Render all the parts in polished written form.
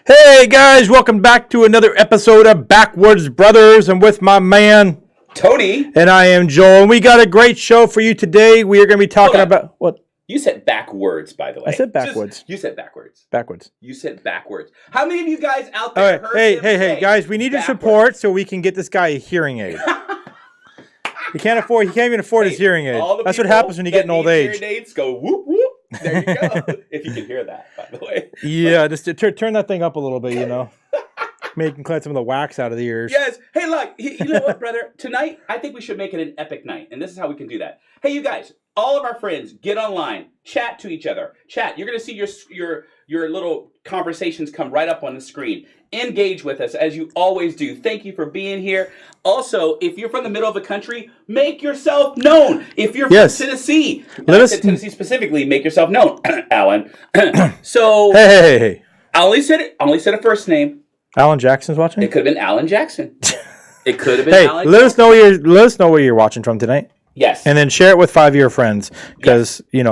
Hey guys, welcome back to another episode of Backwoods Brothers. I'm with my man Tony. And I am Joel. And we got a great show for you today. We are going to be talking about what? You said backwards, by the way. I said backwards. You said backwards. Backwards. You said backwards. How many of you guys out there heard Hey, guys, we need your support so we can get this guy a hearing aid. He can't even afford his hearing aid. That's what happens when you get an old age. Hearing aids go whoop whoop. There you go. If you can hear that, by the way. Yeah, just turn that thing up a little bit, Maybe you can clean some of the wax out of the ears. Yes. Hey, look, you know what, brother? Tonight, I think we should make it an epic night. And this is how we can do that. Hey, you guys, all of our friends, get online, chat to each other. Chat. You're going to see your little conversations come right up on the screen. Engage with us as you always do. Thank you for being here. Also, if you're from the middle of the country, make yourself known. If you're from Tennessee, Tennessee specifically, make yourself known, Alan. So, hey. I only said a first name. Alan Jackson's watching? It could have been Alan Jackson. It could have been Alan Jackson. Let us know where you're watching from tonight. Yes. And then share it with 5 of your friends because, you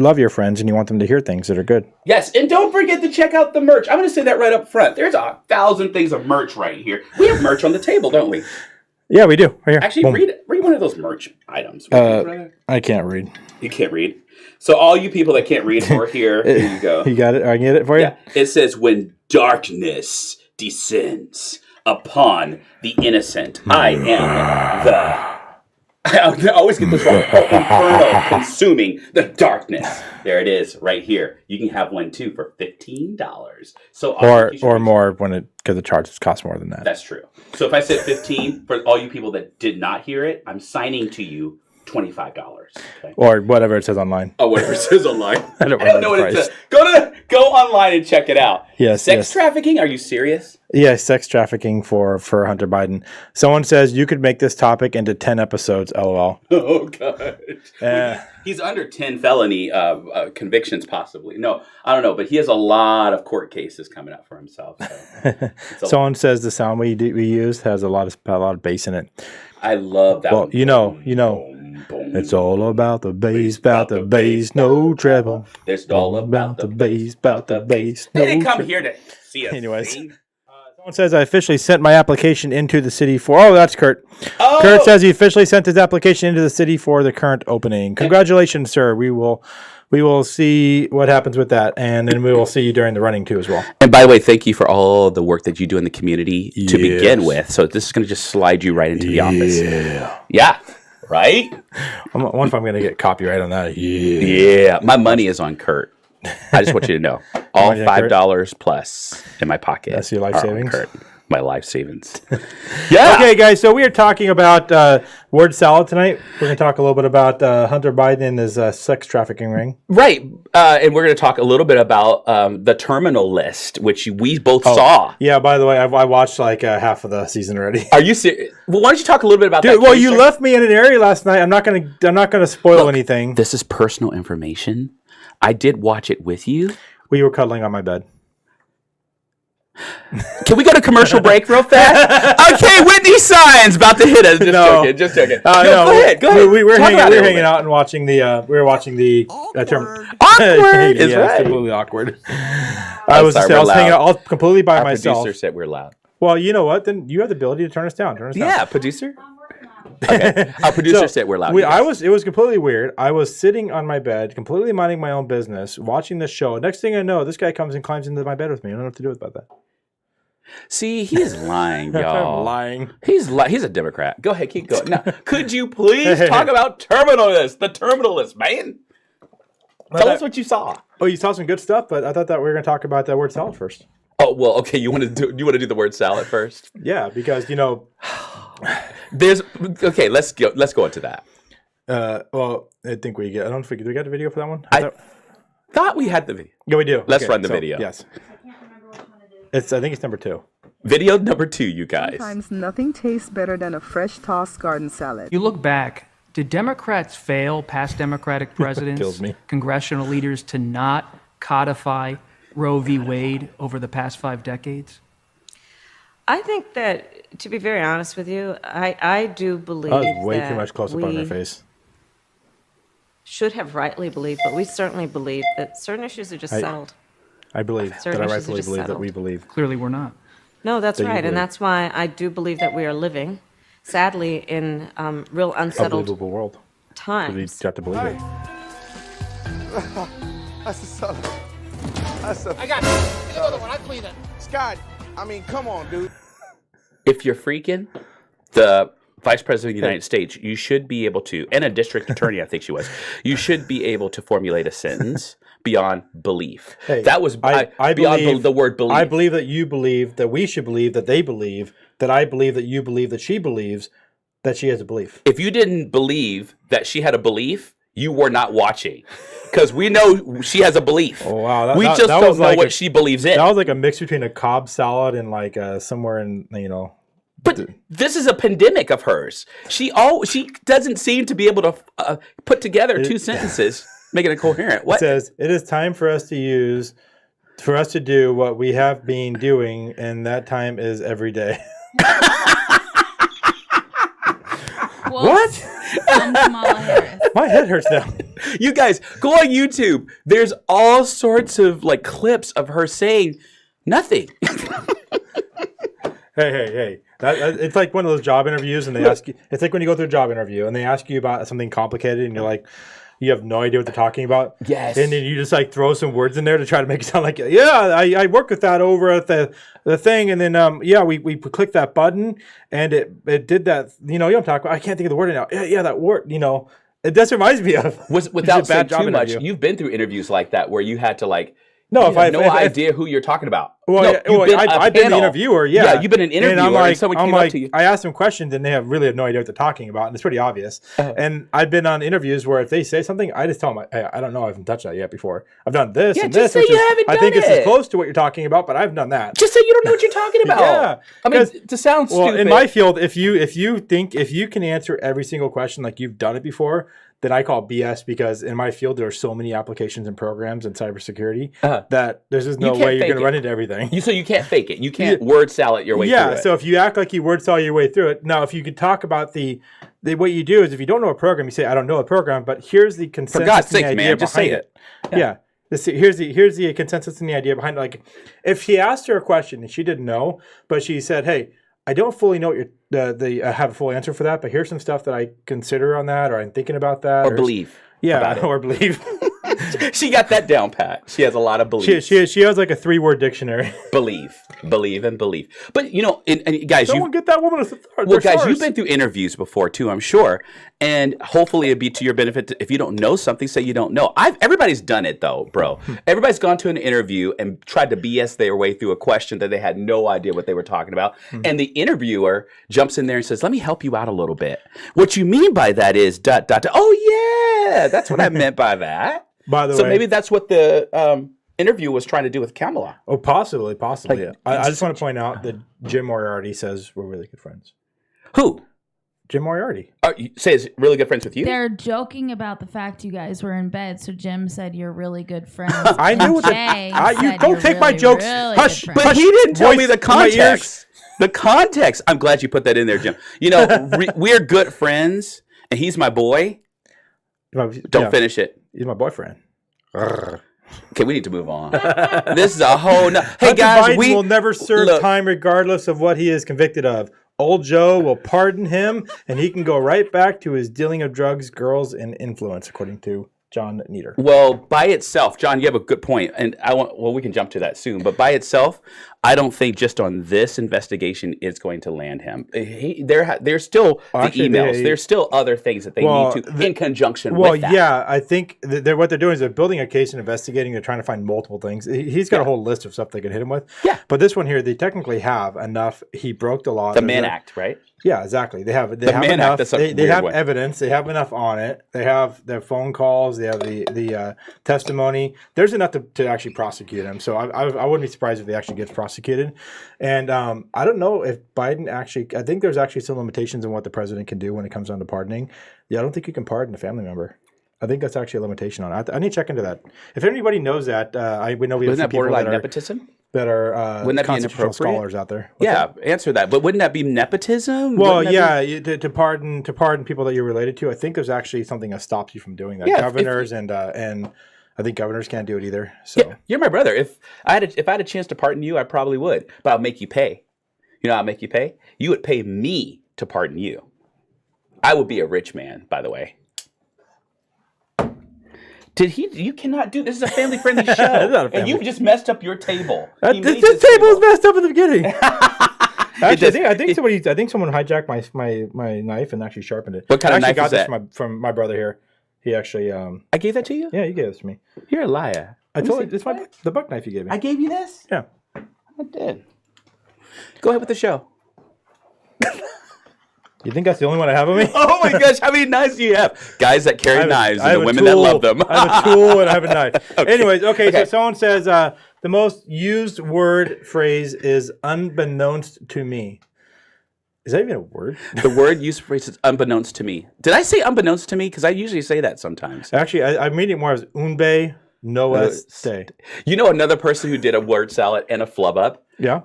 love your friends and you want them to hear things that are good. Yes. And don't forget to check out the merch. I'm going to say that right up front. There's 1,000 things of merch right here. We have merch on the table, don't we? Yeah, we do. Right here. Actually, read one of those merch items. I can't read. You can't read? So all you people that can't read or hear, here you go. You got it? I can get it for you? Yeah. It says, when darkness descends upon the innocent, I am the... I always get this wrong. Inferno consuming the darkness. There it is, right here. You can have one too for $15. So or more because the charges cost more than that. That's true. So if I said 15 for all you people that did not hear it, I'm signing to you $25. Okay? Or whatever it says online. Oh, whatever it says online. I don't know what it says. Go online and check it out. Yes. Sex trafficking? Are you serious? Yeah, sex trafficking for Hunter Biden. Someone says you could make this topic into 10 episodes, LOL. Oh, God. He's under 10 felony convictions, possibly. No, I don't know, but he has a lot of court cases coming up for himself. So. Someone says the sound we used has a lot of bass in it. I love that one. You know. It's all about the bass, no treble. It's all about the bass, They didn't come here to see us. Anyways. Someone says I officially sent my application into the city for... Oh, that's Kurt. Oh! Kurt says he officially sent his application into the city for the current opening. Congratulations, sir. We will see what happens with that, and then we will see you during the running too as well. And by the way, thank you for all the work that you do in the community to begin with. So this is going to just slide you right into the office. Yeah. Right? I wonder if I'm going to get copyright on that. Yeah. My money is on Kurt. I just want you to know. All $5 plus in my pocket. That's your life savings? Kurt. My life savings. Yeah. Okay, guys. So we are talking about word salad tonight. We're going to talk a little bit about Hunter Biden and his sex trafficking ring. Right. And we're going to talk a little bit about the terminal list, which we both saw. Yeah. By the way, I watched like half of the season already. Are you serious? Well, why don't you talk a little bit about that? Dude, well, you left me in an area last night. I'm not going to spoil anything. This is personal information. I did watch it with you. We were cuddling on my bed. Can we go to commercial break real fast? Okay, Whitney Signs about to hit us. Just joking. No, go ahead. We were hanging out and watching the. Awkward. Awkward. Is right. It's completely awkward. I was hanging out all completely by myself. Our producer said we're loud. Well, you know what? Then you have the ability to turn us down. Yeah, producer. Okay. Our producer said we're loud. It was completely weird. I was sitting on my bed, completely minding my own business, watching the show. Next thing I know, this guy comes and climbs into my bed with me. I don't know what to do about that. See, he is lying, y'all. I'm lying. He's a Democrat. Go ahead, keep going. Now, could you please talk about terminalist? The terminalist, man. Tell us what you saw. Oh, you saw some good stuff, but I thought that we were going to talk about that word salad first. Oh well, okay. You want to do the word salad first? Yeah, because there's okay. Let's go into that. Well, I think we get. I don't think we got the video for that one. I thought we had the video. Yeah, we do. Let's run the video. Yes. I think it's number 2. Video number 2, you guys. Sometimes nothing tastes better than a fresh tossed garden salad. You look back, did Democrats fail, past Democratic presidents, Kills me. congressional leaders, to not codify Roe v. Wade over the past 5 decades? I think that, to be very honest with you, I do believe that was way that too much close-up on her face. Should have rightly believed, but we certainly believe that certain issues are just settled. I believe that Certain I issues are rightfully just believe that settled. we believe. Clearly, we're not. No, that's That you right. believe. And that's why I do believe that we are living, sadly, in real unsettled Unbelievable world. We times. got to believe it. That's a solid. I got it. Get another one. I clean it. Scott, I mean, come on, dude. If you're freaking the Vice President of the United States, you should be able to, and a district attorney, I think she was, you should be able to formulate a sentence beyond belief. Hey, that was I beyond believe, the word belief. I believe that you believe, that we should believe, that they believe, that I believe, that you believe, that she believes, that she has a belief. If you didn't believe that she had a belief, you were not watching. Because we know she has a belief. Oh, wow. We just that don't was know like what she believes in. That was like a mix between a Cobb salad and like somewhere in, But this is a pandemic of hers. She doesn't seem to be able to put together two sentences, making it coherent. It What? says, it is time for us to do what we have been doing, and that time is every day. What? From Kamala Harris. My head hurts now. You guys, go on YouTube. There's all sorts of like clips of her saying nothing. Hey. It's like one of those job interviews, and they ask you, it's like when you go through a job interview, and they ask you about something complicated, and you're like, you have no idea what they're talking about. Yes. And then you just like throw some words in there to try to make it sound like, yeah, I work with that over at the thing, and then we clicked that button, and it did that. You know what I'm talking about. I can't think of the word now. Yeah, that word. It just reminds me of Without saying bad job too much, interview. you've been through interviews like that where you had to like. No, you if have I- idea who you're talking about. Well, No, yeah, you've been a I've been the panel. interviewer. Yeah, you've been an interviewer, And I'm like, someone came up to you. I ask them questions, and they really have no idea what they're talking about, and it's pretty obvious. And I've been on interviews where if they say something, I just tell them, I don't know, I haven't touched that yet before. I've done this and just this. say which you is, haven't I think done it's as it. close to what you're talking about, but I've done that. Just say you don't know what you're talking about. Yeah, I mean, 'cause- to sound Well, stupid. in my field, if you can answer every single question like you've done it before, then I call BS, because in my field there are so many applications and programs in cybersecurity that there's just no You can't way you're fake going to it. run into everything. So you can't fake it. You can't word salad your way through it. So if you act like you word saw your way through it, now if you could talk about the what you do is, if you don't know a program, you say I don't know a program, but here's the consensus. God's and the sakes, idea man, just say behind it. Yeah. Here's the consensus and the idea behind it. Like, if she asked her a question and she didn't know, but she said, "Hey, I don't fully know what I have a full answer for that, but here's some stuff that I consider on that, or I'm thinking about that, Or believe. yeah, about it. or believe." She got that down pat. She has a lot of belief. she has like a 3-word dictionary. Believe, and believe. But and guys, Someone get that woman a well, guys, you've been through interviews before too, I'm sure, and hopefully it'd be to your benefit. If you don't know something, say you don't know. Everybody's done it though, bro. Everybody's gone to an interview and tried to BS their way through a question that they had no idea what they were talking about, and the interviewer jumps in there and says, "Let me help you out a little bit. What you mean by that is ... Oh yeah, that's what I meant by that." By the So way, maybe that's what the interview was trying to do with Kamala. Oh, possibly. Like, I just want to point out that Jim Moriarty says we're really good friends. Who? Jim Moriarty. You say is really good friends with you? They're joking about the fact you guys were in bed, so Jim said you're really good friends. I knew and what Jay you said don't you're take my really, jokes. really Hush, good but friends. But he didn't tell Voice me the in my ears. context. The context. I'm glad you put that in there, Jim. We're good friends, and he's my boy. Don't finish it. He's my boyfriend. Okay, we need to move on. This is a whole. Hey Hunter guys, Biden we will never serve look. time regardless of what he is convicted of. Old Joe will pardon him, and he can go right back to his dealing of drugs, girls, and influence, according to John Nieder. Well, by itself, John, you have a good point, and we can jump to that soon. But by itself, I don't think just on this investigation it's going to land him. There's still Actually, the emails. There's still other things that they need to in conjunction with that. Yeah, I think what they're doing is they're building a case and investigating. They're trying to find multiple things. He's got a whole list of stuff they can hit him with. Yeah. But this one here, they technically have enough. He broke the law. The Mann Act, right? Yeah, exactly. They have Mann Act, enough. that's a They weird have one. evidence. They have enough on it. They have their phone calls. They have the testimony. There's enough to actually prosecute him. So I wouldn't be surprised if he actually gets prosecuted. And I don't know if Biden actually. I think there's actually some limitations on what the president can do when it comes down to pardoning. Yeah, I don't think you can pardon a family member. I think that's actually a limitation on it. I need to check into that. If anybody knows that, we know we have Isn't some that people borderline that are nepotism? wouldn't that be constitutional inappropriate? scholars out there. Yeah, answer that. But wouldn't that be nepotism? Well, Wouldn't that be- yeah, to pardon people that you're related to. I think there's actually something that stops you from doing that. Yeah, Governors and I think governors can't do it either. So Yeah, you're my brother. If I had a chance to pardon you, I probably would. But I'll make you pay. You know how I'll make you pay? You would pay me to pardon you. I would be a rich man, by the way. You cannot do this. Is a family-friendly show. not a family. And you just messed up your table. this table was messed up in the beginning. Actually, I think someone hijacked my knife and actually sharpened it. What kind of I knife got is this that? from my brother here. He actually I gave that to you? yeah, you gave this to me. You're a liar. I told you it's the buck knife you gave me. I gave you this? Yeah. I did. Go ahead with the show. You think that's the only one I have on me? Oh my gosh, how many knives do you have? Guys that carry knives and the women that love them. I have a tool and I have a knife. Okay. Anyways, okay, so someone says the most used word phrase is unbeknownst to me. Is that even a word? The word used phrase is unbeknownst to me. Did I say unbeknownst to me? Because I usually say that sometimes. Actually, I'm reading it more as unbe noeste. You know another person who did a word salad and a flub up? Yeah.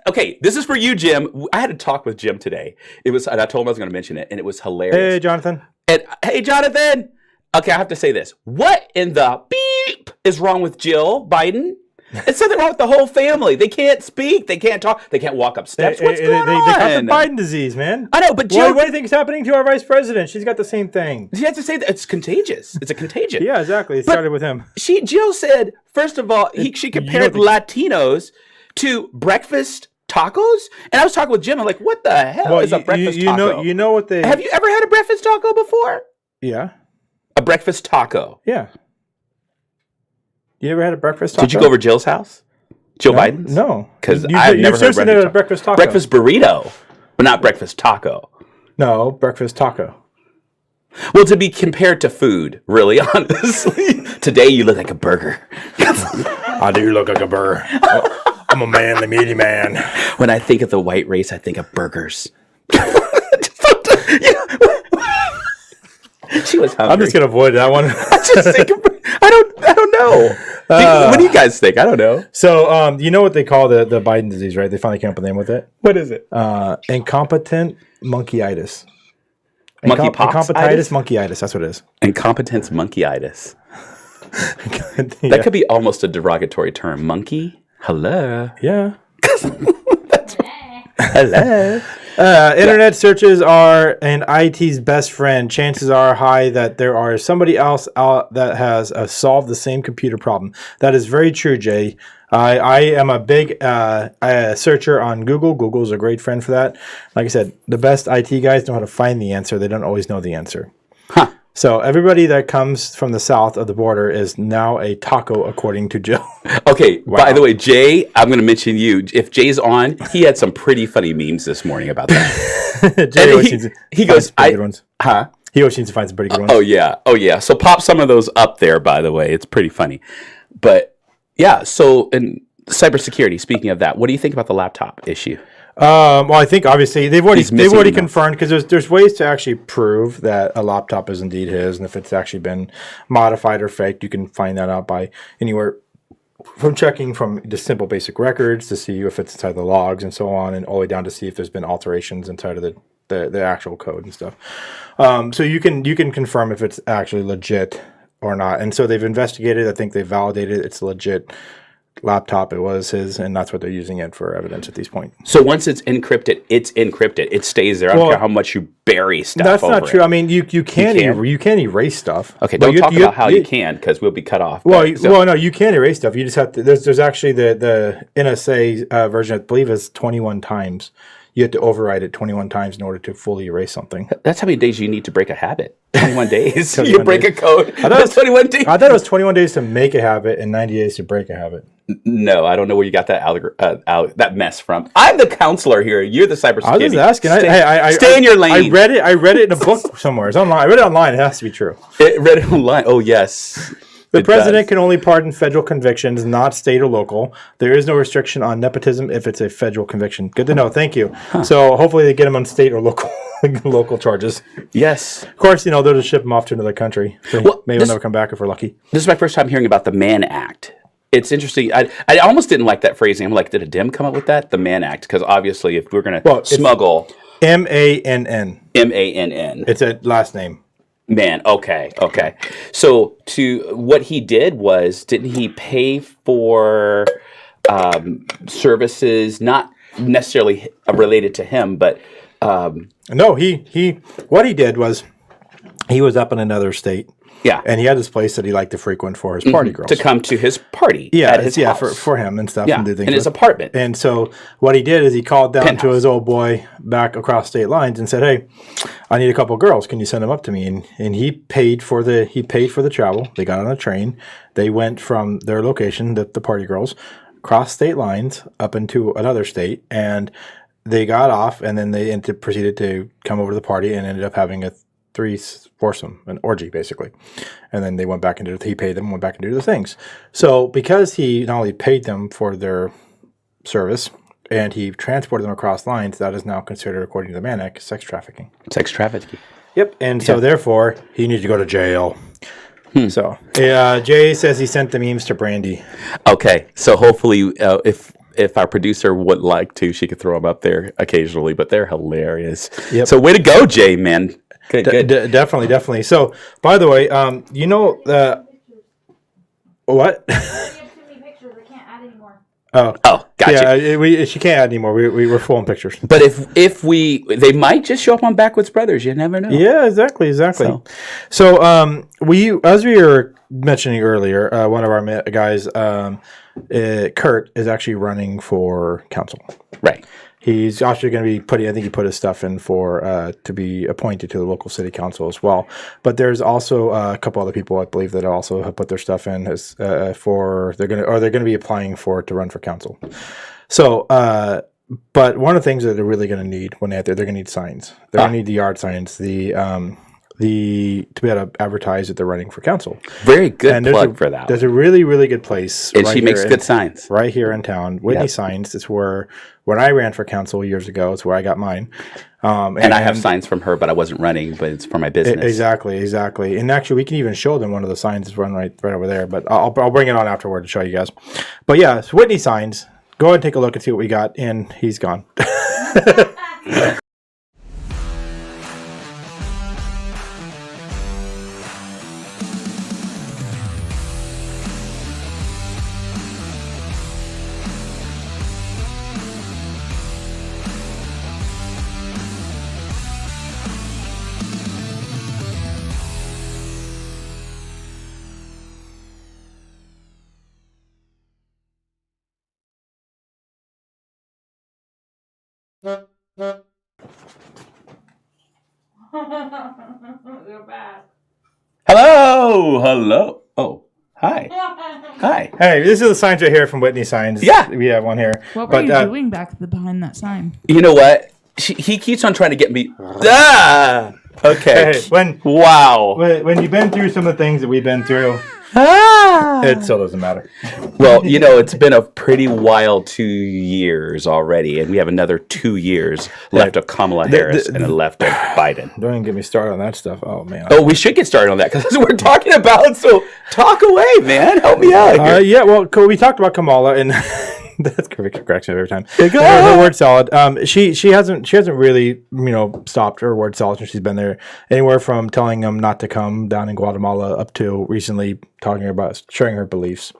Okay, this is for you, Jim. I had a talk with Jim today. And I told him I was going to mention it, and it was hilarious. Hey, Jonathan. And hey, Jonathan. Okay, I have to say this. What in the beep is wrong with Jill Biden? It's something wrong with the whole family. They can't speak. They can't talk. They can't walk up steps. What's going on? They call it Biden disease, man. I know, but Jill... What do you think is happening to our vice president? She's got the same thing. You have to say that it's contagious. It's a contagion. Yeah, exactly. It started with him. Jill said, first of all, she compared Latinos to breakfast tacos. And I was talking with Jim. I'm like, what the hell is a breakfast taco? You know what they... Have you ever had a breakfast taco before? Yeah. A breakfast taco. Yeah. You ever had a breakfast taco? Did you go over Jill's house? Jill Biden's? No. Because I've never heard of breakfast taco. Breakfast burrito, but not breakfast taco. No, breakfast taco. Well, to be compared to food, really, honestly. Today you look like a burger. I do look like a burger. I'm a manly, meaty man. When I think of the white race, I think of burgers. She was hungry. I'm just gonna avoid that one. I don't know. What do you guys think? I don't know. So, you know what they call the Biden disease, right? They finally came up with a name with it. What is it? Incompetent monkeyitis. Monkeypox? Incompetitis monkeyitis. That's what it is. Incompetence monkeyitis. Yeah. That could be almost a derogatory term. Monkey? Hello. Yeah. Hello. Internet searches are an IT's best friend. Chances are high that there are somebody else out that has solved the same computer problem. That is very true, Jay. I am a big searcher on Google. Google's a great friend for that. Like I said, the best IT guys know how to find the answer. They don't always know the answer. Huh. So everybody that comes from the south of the border is now a taco, according to Joe. Okay, wow. By the way, Jay, I'm going to mention you. If Jay's on, he had some pretty funny memes this morning about that. Jay he goes, good ones. Huh? He always seems to find some pretty good ones. Oh, yeah. So pop some of those up there, by the way. It's pretty funny. But, yeah, so in cybersecurity, speaking of that, what do you think about the laptop issue? Well, I think obviously they've already confirmed, because there's ways to actually prove that a laptop is indeed his, and if it's actually been modified or faked, you can find that out by anywhere from checking from just simple basic records to see if it's inside the logs and so on, and all the way down to see if there's been alterations inside of the actual code and stuff. So you can confirm if it's actually legit or not, and so they've investigated. I think they validated it's a legit laptop. It was his, and that's what they're using it for evidence at this point. So once it's encrypted, it stays there. I don't care how much you bury stuff. That's not true. I mean, you can't erase stuff. Okay, don't talk about how you can, because we'll be cut off. Well, no, you can erase stuff. You just have to. There's actually the NSA version, I believe, is 21 times. You have to override it 21 times in order to fully erase something. That's how many days you need to break a habit. 21 days. You break a code. That's 21 days. I thought it was 21 days to make a habit and 90 days to break a habit. No, I don't know where you got that that mess from. I'm the counselor here. You're the cybersecurity. I was just asking. Stay in your lane. I read it in a book somewhere. It's online. I read it online. It has to be true. Read it online. Oh, yes. The president can only pardon federal convictions, not state or local. There is no restriction on nepotism if it's a federal conviction. Good to know. Thank you. Huh. So hopefully they get him on state or local charges. Yes. Of course, they'll just ship him off to another country. So maybe he'll never come back if we're lucky. This is my first time hearing about the Mann Act. It's interesting. I almost didn't like that phrasing. I'm like, did a Dem come up with that? The Mann Act. Because obviously if we're going to smuggle. M-A-N-N. M-A-N-N. It's a last name. Man, okay. So what he did was, didn't he pay for services not necessarily related to him, but No, he what he did was he was up in another state. yeah, And he had this place that he liked to frequent for his party girls. to come to his party Yeah, at his house. for him and stuff. Yeah, and do things in his with- apartment. And so what he did is he called down to Penthouse. his old boy back across state lines and said, "Hey, I need a couple girls. Can you send them up to me?" And he paid for the travel. They got on a train. They went from their location, the party girls, crossed state lines up into another state, and they got off, and then they proceeded to come over to the party and ended up having a foursome, an orgy basically. And then they went back into he paid them, went back and do the things. So because he not only paid them for their service and he transported them across lines, that is now considered, according to the Mann Act, sex trafficking. Sex trafficking. Yep. And so therefore he needs to go to jail. So Jay says he sent the memes to Brandy. Okay, so hopefully, if our producer would like to, she could throw them up there occasionally. But they're hilarious. Yep. So way to go, Jay, man. Good. Definitely. So, by the way, you know what? Oh, gotcha. Yeah, she can't add anymore. We were full in pictures. But if they might just show up on Backwoods Brothers. You never know. Yeah, exactly. So, we, as we were mentioning earlier, one of our guys, Kurt, is actually running for council. Right. He's actually going to be I think he put his stuff in for to be appointed to the local city council as well. But there's also a couple other people, I believe, that also have put their stuff in as they're going to be applying for it to run for council. So, but one of the things that they're really going to need when they're going to need signs. They're going to need the yard signs, to be able to advertise that they're running for council. Very good And plug for that. There's a really, really good place. And she makes good signs. Right here in town. Whitney Signs is where, when I ran for council years ago, it's where I got mine. And I have signs from her, but I wasn't running, but it's for my business. Exactly. And actually, we can even show them one of the signs is run right over there. But I'll bring it on afterward to show you guys. But yeah, it's Whitney Signs. Go ahead and take a look and see what we got. And he's gone. Hello. Oh, hi. Hey, this is the signs right here from Whitney Signs. Yeah. We have one here. What were you doing behind that sign? You know what? He keeps on trying to get me. Okay. Hey, Wow. when you've been through some of the things that we've been through, it still doesn't matter. Well, it's been a pretty wild 2 years already, and we have another 2 years left of Kamala Harris and left of Biden. Don't even get me started on that stuff. Oh, man. Oh, we should get started on that because that's what we're talking about. So talk away, man. Help me out here. Yeah, well, we talked about Kamala, and that's correct every time. Her word salad. She hasn't really stopped her word salad since she's been there. Anywhere from telling them not to come down in Guatemala up to recently talking about sharing her beliefs.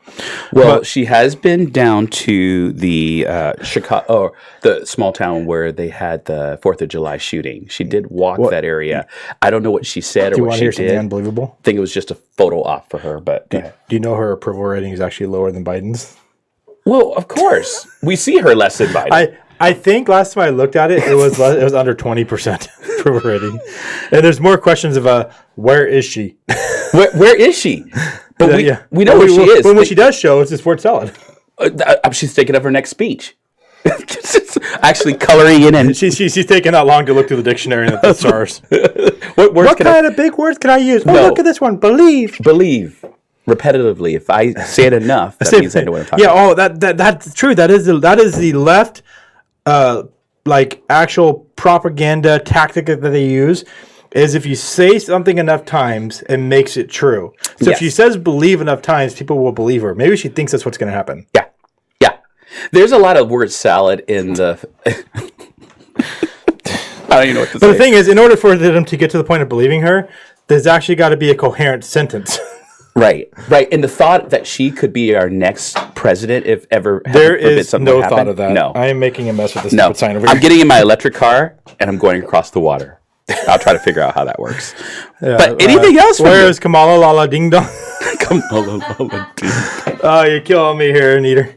Well, she has been down to the Chicago, or the small town where they had the 4th of July shooting. She did walk that area. I don't know what she said or what she did. Unbelievable? I think it was just a photo op for her. But Do you know her approval rating is actually lower than Biden's? Well, of course, we see her less than Biden. I think last time I looked at it, it was under 20% approval rating, and there's more questions of where is she? Where is she? But we know where she is. But when she does show, it's this word salad. She's thinking of her next speech. Actually coloring in, and she's taking that long to look through the dictionary and the thesaurus. What kind of big words can I use? Oh, look at this one. Believe. Repetitively. If I say it enough, that means I know what I'm talking about. Oh, that's true. That is the left, actual propaganda tactic that they use. Is if you say something enough times, it makes it true. So if she says believe enough times, people will believe her. Maybe she thinks that's what's going to happen. Yeah. There's a lot of word salad in the. I don't even know what to say. But the thing is, in order for them to get to the point of believing her, there's actually got to be a coherent sentence. Right. And the thought that she could be our next president, if ever There forbid is something no would happen. thought of that. No, I am making a mess with this no. stupid sign over I'm here. getting in my electric car and I'm going across the water. I'll try to figure out how that works. But anything else? Where is Kamala Lala Ding Dong? Dude. Oh, you're killing me here, Neater.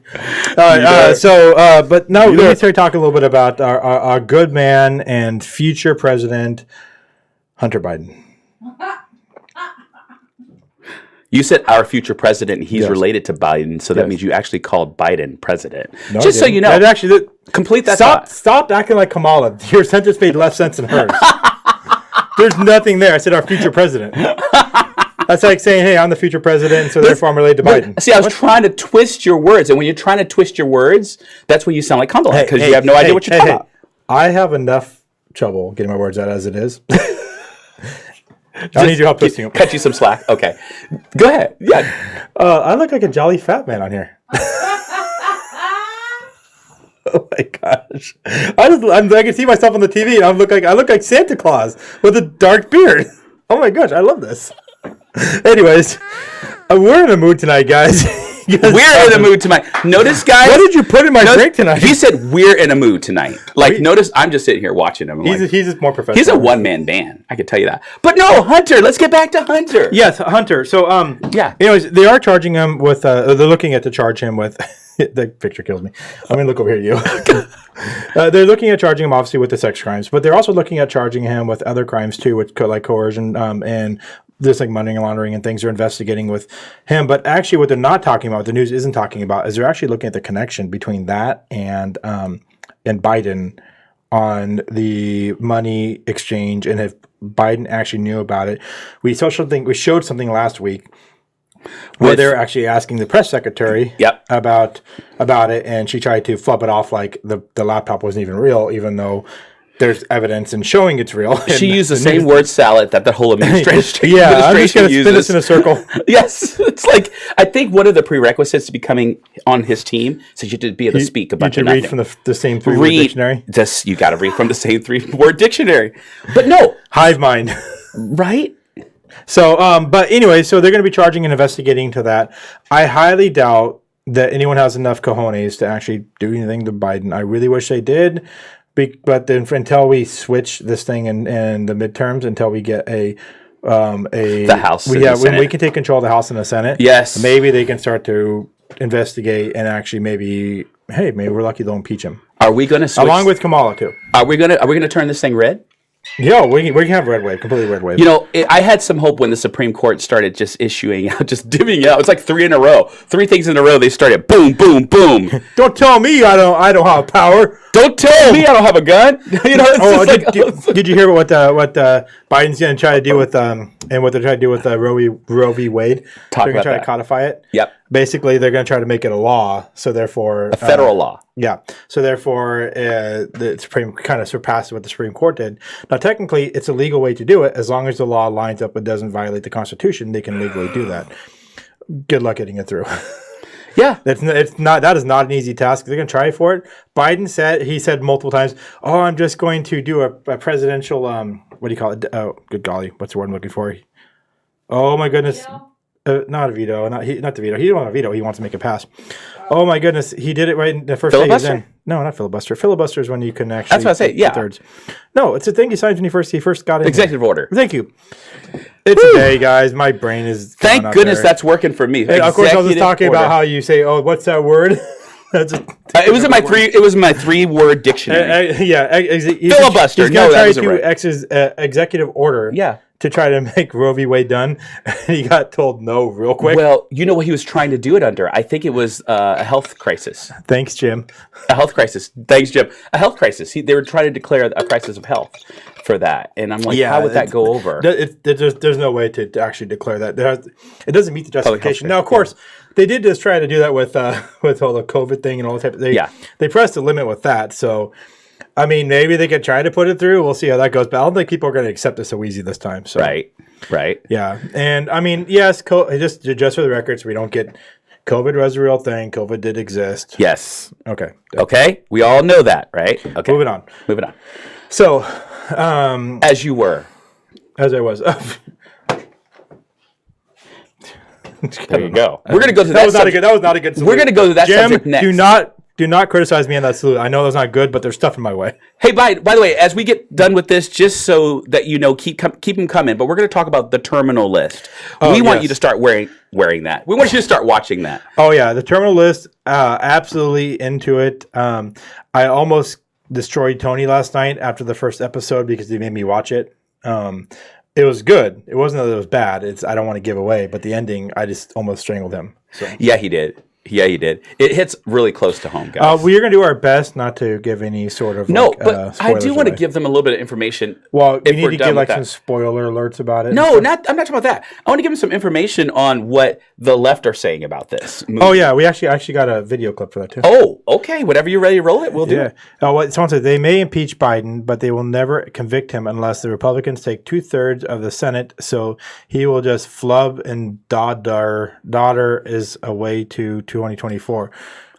All right, but no, let me start talking a little bit about our good man and future president, Hunter Biden. You said our future president, and he's Yes. related to Biden, so that Yes. means you actually called Biden president. No, Just I so didn't. you know. That actually, Complete that stop thought. acting like Kamala. Your sentence made less sense than hers. There's nothing there. I said our future president. That's like saying, hey, I'm the future president, so therefore I'm related to Biden. See, I was trying to twist your words, and when you're trying to twist your words, that's when you sound like Kamala, because you have no idea what you're talking about. I have enough trouble getting my words out as it is. I need your help twisting them. Cut you some slack. Okay. Go ahead. Yeah. I look like a jolly fat man on here. Oh my gosh! I can see myself on the TV, and I look like Santa Claus with a dark beard. Oh my gosh, I love this. Anyways, we're in a mood tonight, guys. We're in the mood tonight. Notice, guys. What did you put in my drink tonight? He said we're in a mood tonight. Like, notice I'm just sitting here watching him. He's just more professional. He's a one-man band. I can tell you that. But no, Hunter. Let's get back to Hunter. Yes, Hunter. So, yeah. Anyways, they are charging him with. They're looking at to charge him with. The picture kills me. I'm gonna look over here at you. They're looking at charging him obviously with the sex crimes, but they're also looking at charging him with other crimes too, which like coercion and this like money laundering and things. They're investigating with him. But actually, what they're not talking about, the news isn't talking about, is they're actually looking at the connection between that and Biden on the money exchange, and if Biden actually knew about it. We showed something last week. Where they're actually asking the press secretary about it, and she tried to flub it off like the laptop wasn't even real, even though there's evidence and showing it's real. She used the same word salad that the whole administration I'm just going to uses. spin this in a circle. Yes. It's like, I think one of the prerequisites to becoming on his team is you have to be able to speak a bunch of nothing. Read from the same three-word dictionary? You got to read from the same three-word dictionary. But no. Hive mind. Right? So, but anyway, so they're going to be charging and investigating to that. I highly doubt that anyone has enough cojones to actually do anything to Biden. I really wish they did. But then until we switch this thing in the midterms, until we get the House, when we can take control of the House and the Senate, yes, maybe they can start to investigate and actually maybe we're lucky they'll impeach him. Are we going to switch along with Kamala too? Are we going to turn this thing red? Yeah, we can have red wave, completely red wave. You know, I had some hope when the Supreme Court started just issuing out, just divvying out. It's like 3 in a row, 3 things in a row. They started boom, boom, boom. Don't tell me I don't have power. Don't tell me I don't have a gun. You know, did you hear what Biden's going to try to do with and what they're trying to do with Roe v. Wade? They're going to try to codify it. Yep. Basically, they're going to try to make it a law. So therefore, a federal law. Yeah. So therefore, the Supreme kind of surpassed what the Supreme Court did. Now, technically, it's a legal way to do it as long as the law lines up and doesn't violate the Constitution. They can legally do that. Good luck getting it through. Yeah, that is not an easy task. They're going to try for it. Biden said multiple times, "Oh, I'm just going to do a presidential what do you call it? Good golly, what's the word I'm looking for? Oh my goodness, not a veto, not the veto. He didn't want a veto. He wants to make it pass. Oh my goodness, he did it right in the first day he was in. No, not filibuster. Filibuster is when you can actually. That's what I say. Yeah. Thirds. No, it's a thing he signs when he first got in. Executive order. Thank you. It's a day, guys. My brain is. Thank goodness that's working for me. Hey, of course, I was just talking about how you say, "Oh, what's that word?" It was in my three. It was in my 3-word dictionary. Filibuster. He's no, that was right. X's executive order. Yeah. To try to make Roe v. Wade done, he got told no real quick. Well, you know what he was trying to do it under? I think it was a health crisis. Thanks, Jim. A health crisis. Thanks, Jim. A health crisis. They were trying to declare a crisis of health for that, and I'm like, how would that go over? There's no way to actually declare that. It doesn't meet the justification. Now, of course, they did just try to do that with all the COVID thing and all the type. They pressed the limit with that. So, I mean, maybe they could try to put it through. We'll see how that goes. But I don't think people are going to accept it so easy this time. So. Right. Yeah, and I mean, yes, just for the records, we don't get COVID was a real thing. COVID did exist. Yes. Okay. We all know that, right? Okay. Moving on. Moving on. So, as you were, as I was. There you go. We're gonna go to that. Was not a good. That was not a good. Salute. We're gonna go to that Jim, subject next. Do not criticize me on that salute. I know that's not good, but there's stuff in my way. Hey, by the way, as we get done with this, just so that you know, keep them coming. But we're going to talk about the terminal list. We want you to start wearing that. We want you to start watching that. Oh yeah, the terminal list. Absolutely into it. I almost destroyed Tony last night after the first episode because he made me watch it. It was good. It wasn't that it was bad. I don't want to give away, but the ending, I just almost strangled him. So. Yeah, he did. It hits really close to home, guys. We're going to do our best not to give any sort of but I do want to give them a little bit of information. Well, we need to give some spoiler alerts about it. No, I'm not talking about that. I want to give them some information on what the left are saying about this movie. Oh yeah, we actually got a video clip for that too. Oh, okay. Whenever you're ready to roll it, we'll do it. Someone said they may impeach Biden, but they will never convict him unless the Republicans take 2/3 of the Senate. So he will just flub and daughter is away to 2024.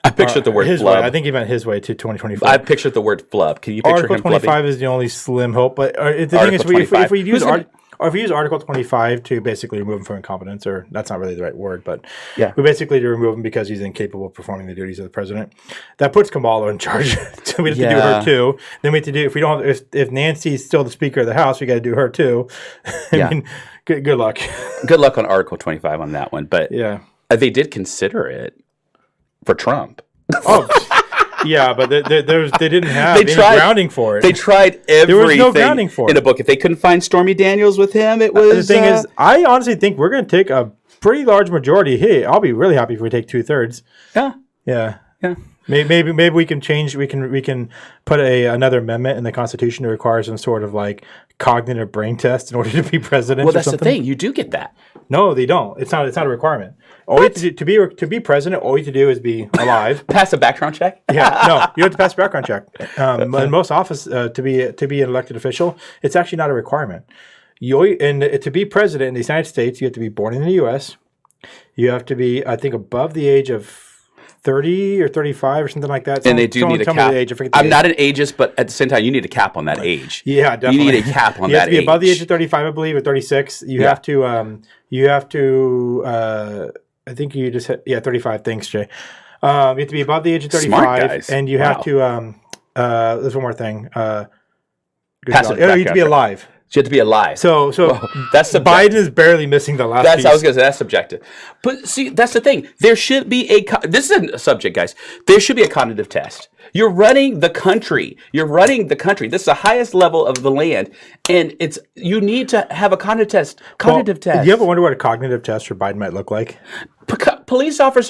I pictured the word his flub. Way. I think he meant his way to 2024. I pictured the word flub. Can you picture Article him 25 flubbing? is the only slim hope. But the thing is, if we use Article 25 to basically remove him from incompetence, or that's not really the right word, but we basically to remove him because he's incapable of performing the duties of the president. That puts Kamala in charge. So we have to do her too. Then we have to do if Nancy's still the Speaker of the House, we got to do her too. I mean, good luck. Good luck on Article 25 on that one. But they did consider it for Trump. Oh, yeah, but they didn't have any grounding for it. They tried everything there was no grounding for it. In a book. If they couldn't find Stormy Daniels with him, it was... The thing is, I honestly think we're going to take a pretty large majority. Hey, I'll be really happy if we take 2/3. Yeah. Maybe we can change. We can put another amendment in the Constitution to require some sort of like cognitive brain test in order to be president. Well, that's the thing. You do get that. No, they don't. It's not a requirement. All you have to do, to be president, all you have to do is be alive. Pass a background check. Yeah, no, you have to pass a background check. In most office, to be an elected official, it's actually not a requirement. To be president in the United States, you have to be born in the U.S. You have to be, I think, above the age of 30 or 35 or something like that. And they do need a cap. I'm not an ageist, but at the same time, you need a cap on that age. Yeah, definitely. You need a cap on that age. You have to be above the age of 35, I believe, or 36. You have to, I think you just hit, 35. Thanks, Jay. You have to be above the age of 35. Smart guys. And you have to, there's one more thing. You have to be alive. You have to be alive. So that's subjective. Biden is barely missing the last piece. I was going to say, that's subjective. But see, that's the thing. There should be this is a subject, guys. There should be a cognitive test. You're running the country. This is the highest level of the land. And you need to have a cognitive test. Test. Do you ever wonder what a cognitive test for Biden might look like? Police officers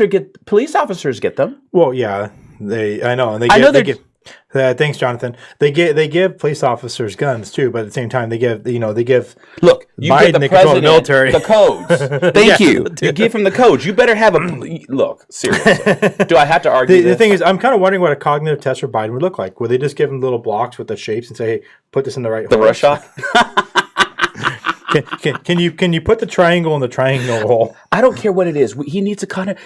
get them. Well, yeah. I know. And thanks, Jonathan. They give police officers guns too, but at the same time they give look, you Biden give the the president military the codes. Thank you. You give him the codes. You better have look. Seriously, do I have to argue? The thing is, I'm kind of wondering what a cognitive test for Biden would look like. Would they just give him little blocks with the shapes and say, "Hey, put this in the right"? The Rorschach. Can you put the triangle in the triangle hole? I don't care what it is. He needs a cognitive.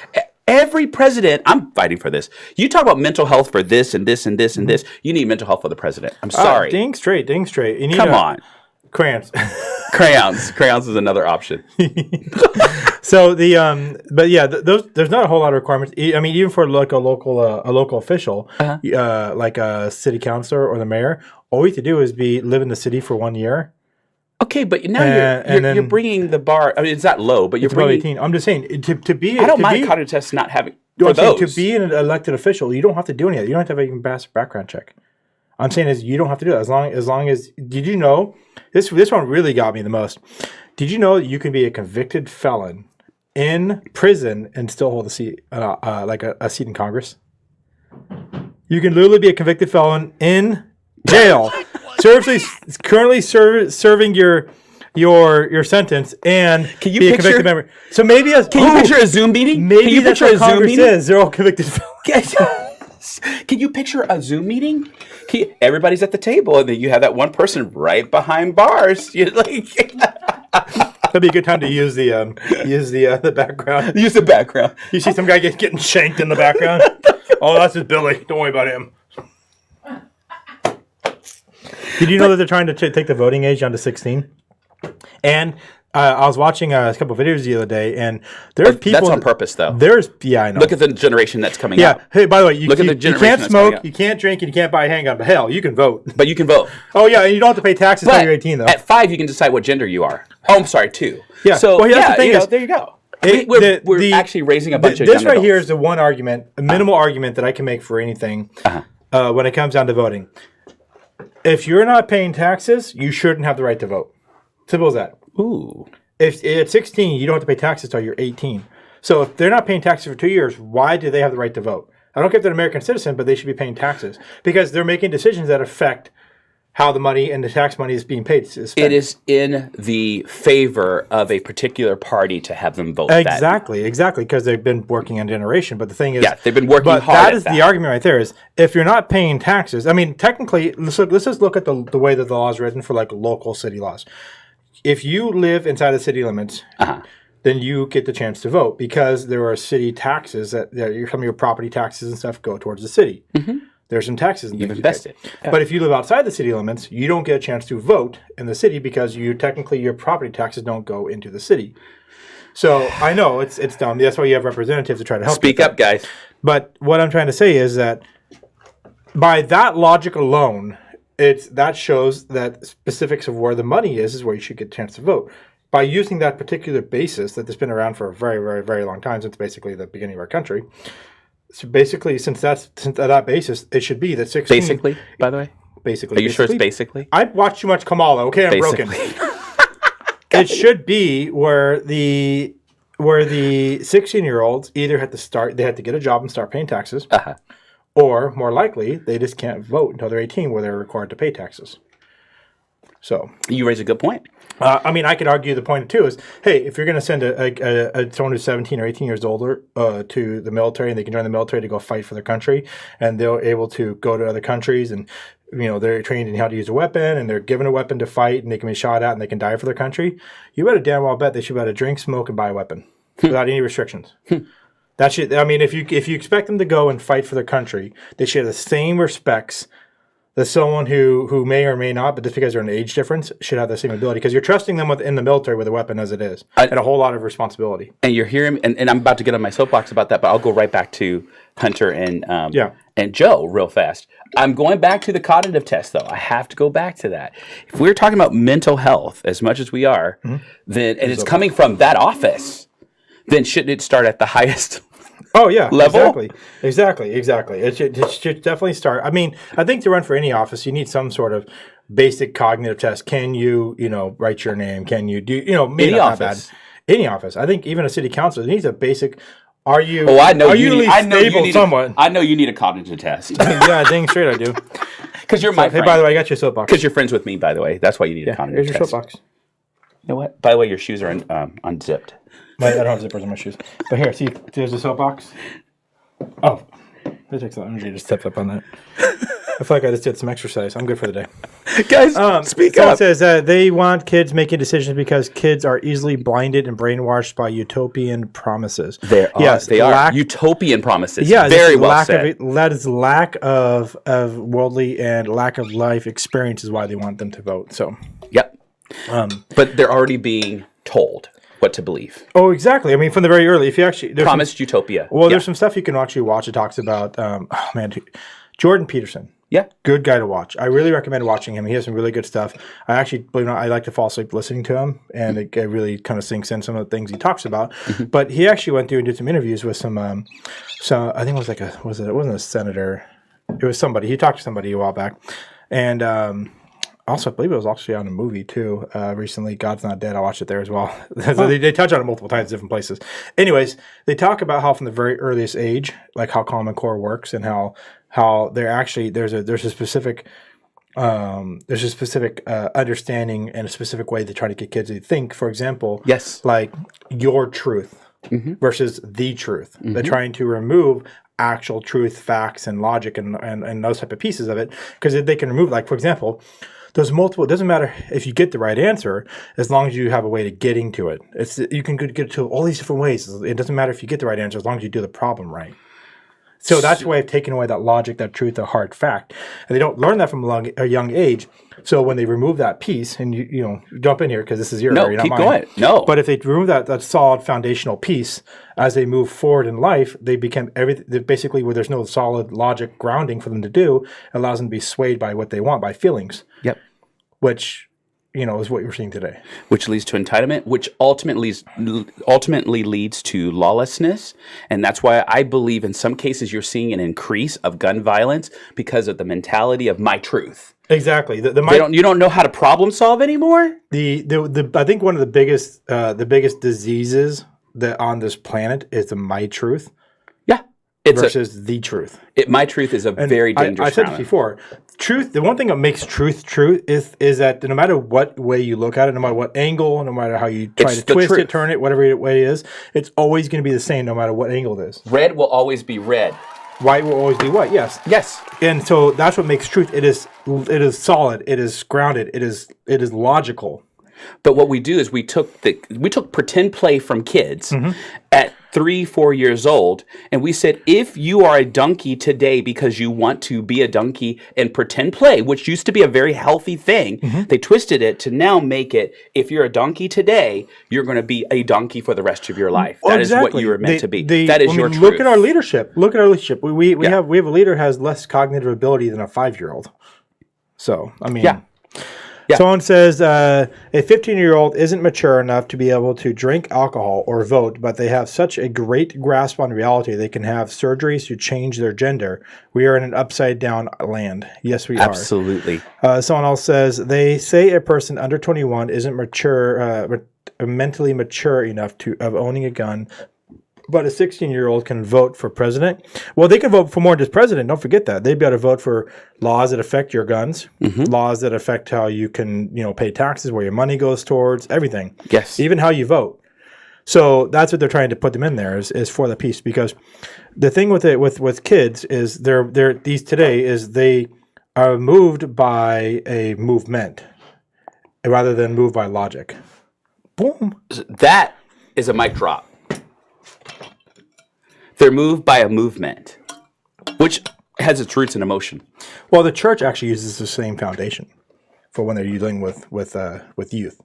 Every president, I'm fighting for this. You talk about mental health for this and this and this and this. You need mental health for the president. I'm sorry. Ding straight. You need Come on. Crayons. Crayons is another option. So there's not a whole lot of requirements. I mean, even for like a local official, like a city councilor or the mayor, all you have to do is live in the city for 1 year. Okay, but now you're bringing the bar. I mean, it's not low, but you're bringing. 18. I'm just saying to be. I don't mind cognitive tests not having. To be an elected official, you don't have to do any of that. You don't have to even pass a background check. I'm saying is you don't have to do that as long as. Did you know this one really got me the most? Did you know that you can be a convicted felon in prison and still hold a seat, like a seat in Congress? You can literally be a convicted felon in jail. Currently serving your sentence and can you be a picture, convicted member. So maybe can you picture a Zoom meeting? Maybe can you that's picture what Congress is. They're all convicted felons. Can you picture a Zoom meeting? Everybody's at the table, and then you have that one person right behind bars. You're like, that'd be a good time to use the background. Use the background. You see some guy getting shanked in the background. Oh, that's just Billy. Don't worry about him. Did you know that they're trying to take the voting age down to 16? And I was watching a couple videos the other day, and there's people. That's on purpose, though. I know. Look at the generation that's coming Yeah. up. Hey, by the way, you Look at the you generation can't that's coming smoke, up. you can't drink, and you can't buy a handgun. But hell, you can vote. But you can vote. Oh yeah, and you don't have to pay taxes until But you're 18, though. at 5, you can decide what gender you are. Oh, I'm sorry, 2. Yeah. So Well, that's the thing is, there you go. It- We're the- actually raising a bunch of This young right here adults. is the one argument, a minimal argument that I can make for anything when it comes down to voting. If you're not paying taxes, you shouldn't have the right to vote. Simple as that. Ooh. If at 16, you don't have to pay taxes until you're 18. So if they're not paying taxes for 2 years, why do they have the right to vote? I don't care if they're an American citizen, but they should be paying taxes because they're making decisions that affect how the money and the tax money is being paid. It is in the favor of a particular party to have them vote. Exactly, because they've been working on generation. But the thing is, They've been working but hard. that at is the argument right there. Is if you're not paying taxes, I mean, technically, let's just look at the way that the law is written for like local city laws. If you live inside the city limits, then you get the chance to vote because there are city taxes that some of your property taxes and stuff go towards the city. There's some taxes and You've things invested. pay. But if you live outside the city limits, you don't get a chance to vote in the city because your property taxes don't go into the city. So I know it's dumb. That's why you have representatives to try to help. Speak up, guys. But what I'm trying to say is that by that logic alone, that shows that specifics of where the money is where you should get a chance to vote. By using that particular basis that's been around for a very, very, very long time, since basically the beginning of our country. So basically, since that basis, it should be that 16. Basically, by the way. Basically. Are you sure it's basically? I watched too much Kamala. Okay, I'm broken. It should be where the 16-year-olds either they had to get a job and start paying taxes, or more likely they just can't vote until they're 18, where they're required to pay taxes. So You raise a good point. I mean, I could argue the point too is, hey, if you're going to send someone who's 17 or 18 years older to the military, and they can join the military to go fight for their country, and they're able to go to other countries, and they're trained in how to use a weapon, and they're given a weapon to fight, and they can be shot at, and they can die for their country. You better damn well bet they should be able to drink, smoke, and buy a weapon without any restrictions. That should. I mean, if you expect them to go and fight for their country, they should have the same respects. That someone who may or may not, but just because they're an age difference, should have the same ability. Because you're trusting them in the military with a weapon as it is. And a whole lot of responsibility. And you're hearing, and I'm about to get on my soapbox about that, but I'll go right back to Hunter and Joe real fast. I'm going back to the cognitive test, though. I have to go back to that. If we're talking about mental health as much as we are, then and it's coming from that office, then shouldn't it start at the highest Oh yeah, level? Exactly. It should definitely start. I mean, I think to run for any office, you need some sort of basic cognitive test. Can you, write your name? Can you do, maybe Any not office. bad. Any office. I think even a city council needs a basic. Are you? Oh, I know Are you you need, at I least know you stable need somewhat? I know you need a cognitive test Yeah, dang straight I do. because you're my Hey, friend. by the way, I got your soapbox. Because you're friends with me, by the way. That's why you need a cognitive Here's your test. soapbox. You know what? By the way, your shoes are unzipped. I don't have zippers on my shoes. But here, see, there's a soapbox. Oh, that takes a lot of energy to step up on that. I feel like I just did some exercise. I'm good for the day. Guys, speak Someone up. says that they want kids making decisions because kids are easily blinded and brainwashed by utopian promises. They are. Utopian promises. Yeah, very well said. That is lack of worldly and lack of life experience is why they want them to vote. So, Yep. But they're already being told what to believe. oh, exactly. I mean, from the very early, if you actually Promised utopia. there's some stuff you can actually watch. It talks about, Jordan Peterson. Yeah. Good guy to watch. I really recommend watching him. He has some really good stuff. I actually, believe it or not, I like to fall asleep listening to him, and it really kind of sinks in some of the things he talks about. But he actually went through and did some interviews with some I think it was it wasn't a senator. It was somebody. He talked to somebody a while back. And also, I believe it was actually on a movie too recently. God's Not Dead. I watched it there as well. So they touch on it multiple times, different places. Anyways, they talk about how from the very earliest age, like how Common Core works, and how they're actually there's a specific understanding and a specific way to try to get kids to think. For example, Yes. like your truth versus the truth. They're trying to remove actual truth, facts, and logic, and those type of pieces of it, because they can remove, like, for example, there's multiple. It doesn't matter if you get the right answer as long as you have a way to getting to it. You can get to all these different ways. It doesn't matter if you get the right answer as long as you do the problem right. So that's why I've taken away that logic, that truth, the hard fact. And they don't learn that from a young age. So when they remove that piece, and you jump in here because this is your area, not keep mine. going. No. But if they remove that solid foundational piece, as they move forward in life, they become everything. Basically, where there's no solid logic grounding for them to do, it allows them to be swayed by what they want, by feelings. Yep. Which, is what you're seeing today. Which leads to entitlement, which ultimately leads to lawlessness. And that's why I believe in some cases you're seeing an increase of gun violence because of the mentality of my truth. Exactly. You don't know how to problem solve anymore? I think one of the biggest diseases that on this planet is the my truth. Yeah. Versus the truth. My truth is a very dangerous I said this before. Truth, the one thing that makes truth is that no matter what way you look at it, no matter what angle, no matter how you try to twist it, turn it, whatever way it is, it's always going to be the same no matter what angle it is. Red will always be red. White will always be white, yes. Yes. And so that's what makes truth. It is solid, it is grounded, it is logical. But what we do is we took pretend play from kids at 3-4 years old, and we said, if you are a donkey today because you want to be a donkey and pretend play, which used to be a very healthy thing, they twisted it to now make it, if you're a donkey today, you're going to be a donkey for the rest of your life. Well, that is what you were meant to be. That is your truth. Look at our leadership. We have a leader who has less cognitive ability than a 5-year-old. So Yeah. Someone says a 15-year-old isn't mature enough to be able to drink alcohol or vote, but they have such a great grasp on reality they can have surgeries to change their gender. We are in an upside-down land. Yes, we are. Absolutely. Someone else says they say a person under 21 isn't mentally mature enough of owning a gun, but a 16-year-old can vote for president. Well, they can vote for more than just president. Don't forget that. They'd be able to vote for laws that affect your guns, laws that affect how you can, pay taxes, where your money goes towards, everything. Yes. Even how you vote. So that's what they're trying to put them in there is for the piece. Because the thing with kids is they are moved by a movement rather than moved by logic. Boom. That is a mic drop. They're moved by a movement, which has its roots in emotion. Well, the church actually uses the same foundation for when they're dealing with youth.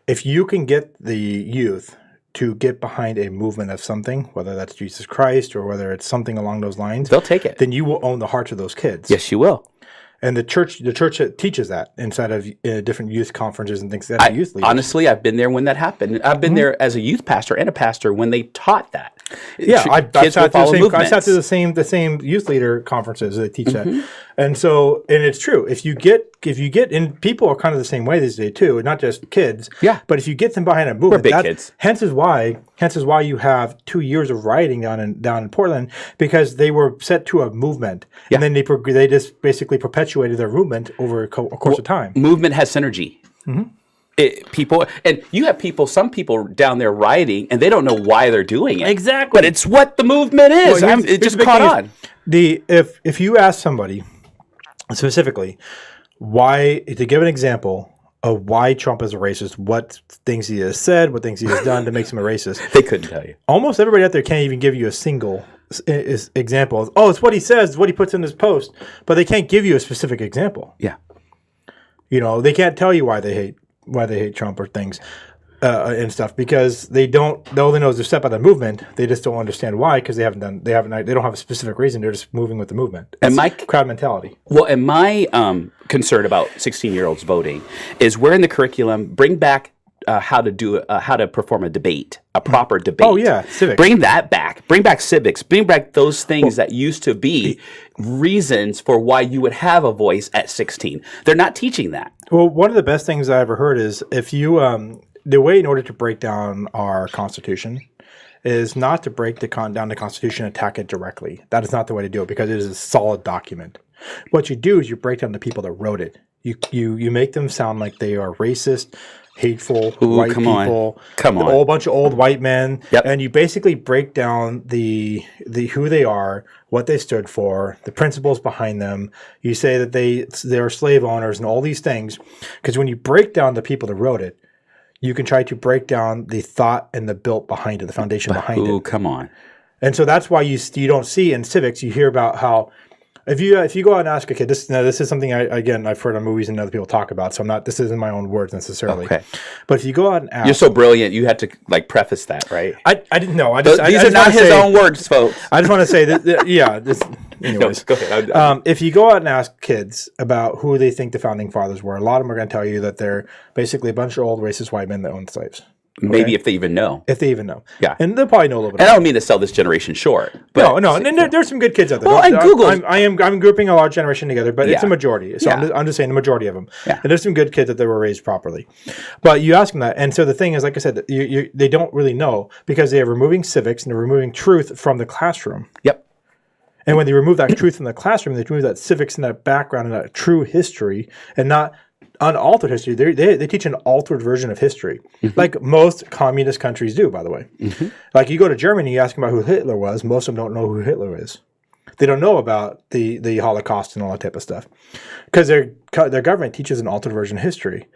If you can get the youth to get behind a movement of something, whether that's Jesus Christ or whether it's something along those lines, they'll take it. Then you will own the hearts of those kids. Yes, you will. And the church teaches that inside of different youth conferences and things. That youth leaders. Honestly, I've been there when that happened. I've been there as a youth pastor and a pastor when they taught that. Yeah, I sat through the same youth leader conferences that teach that, and it's true. If you get, and people are kind of the same way these days too, not just kids. Yeah. But if you get them behind a movement, we're big kids. Hence is why you have 2 years of rioting down in Portland, because they were set to a movement, and then they just basically perpetuated their movement over a course of time. Movement has synergy. Some people down there rioting, and they don't know why they're doing it. Exactly. But it's what the movement is. It just caught on. If you ask somebody specifically to give an example of why Trump is a racist, what things he has said, what things he has done to make him a racist, they couldn't tell you. Almost everybody out there can't even give you a single example. It's what he says, it's what he puts in his post, but they can't give you a specific example. Yeah. They can't tell you why they hate Trump or things and stuff, because they don't. All they know is they're set by the movement. They just don't understand why, because they don't have a specific reason. They're just moving with the movement. It's crowd mentality. Well, and my concern about 16-year-olds voting is where in the curriculum bring back how to perform a debate, a proper debate. Oh yeah, civics. Bring that back. Bring back civics. Bring back those things that used to be reasons for why you would have a voice at 16. They're not teaching that. Well, one of the best things I ever heard is if you the way in order to break down our Constitution is not to break down the Constitution and attack it directly. That is not the way to do it, because it is a solid document. What you do is you break down the people that wrote it. You make them sound like they are racist, hateful, white people, a whole bunch of old white men, and you basically break down the who they are, what they stood for, the principles behind them. You say that they're slave owners and all these things, because when you break down the people that wrote it, you can try to break down the thought and the built behind it, the foundation behind it. Come on. And so that's why you don't see in civics, you hear about how if you go out and ask a kid, this is something I've heard on movies and other people talk about, so this isn't my own words necessarily. Okay. But if you go out and ask, You're so brilliant. You had to like preface that, right? I didn't know. These are not his own words, folks. I just want to say that anyways. No, go ahead. If you go out and ask kids about who they think the founding fathers were, a lot of them are going to tell you that they're basically a bunch of old racist white men that owned slaves. Maybe if they even know. If they even know. Yeah. And they'll probably know a little bit. And I don't mean to sell this generation short. But No. And there's some good kids out there. Well, and Google. I'm grouping a large generation together, but it's Yeah. a majority. So Yeah. I'm just saying the majority of them. Yeah. And there's some good kids that were raised properly. But you ask them that. And so the thing is, like I said, they don't really know because they are removing civics and they're removing truth from the classroom. Yep. And when they remove that truth from the classroom, they remove that civics and that background and that true history and not unaltered history. They teach an altered version of history, like most communist countries do, by the way. Like you go to Germany, you ask them about who Hitler was, most of them don't know who Hitler is. They don't know about the Holocaust and all that type of stuff because their government teaches an altered version of history.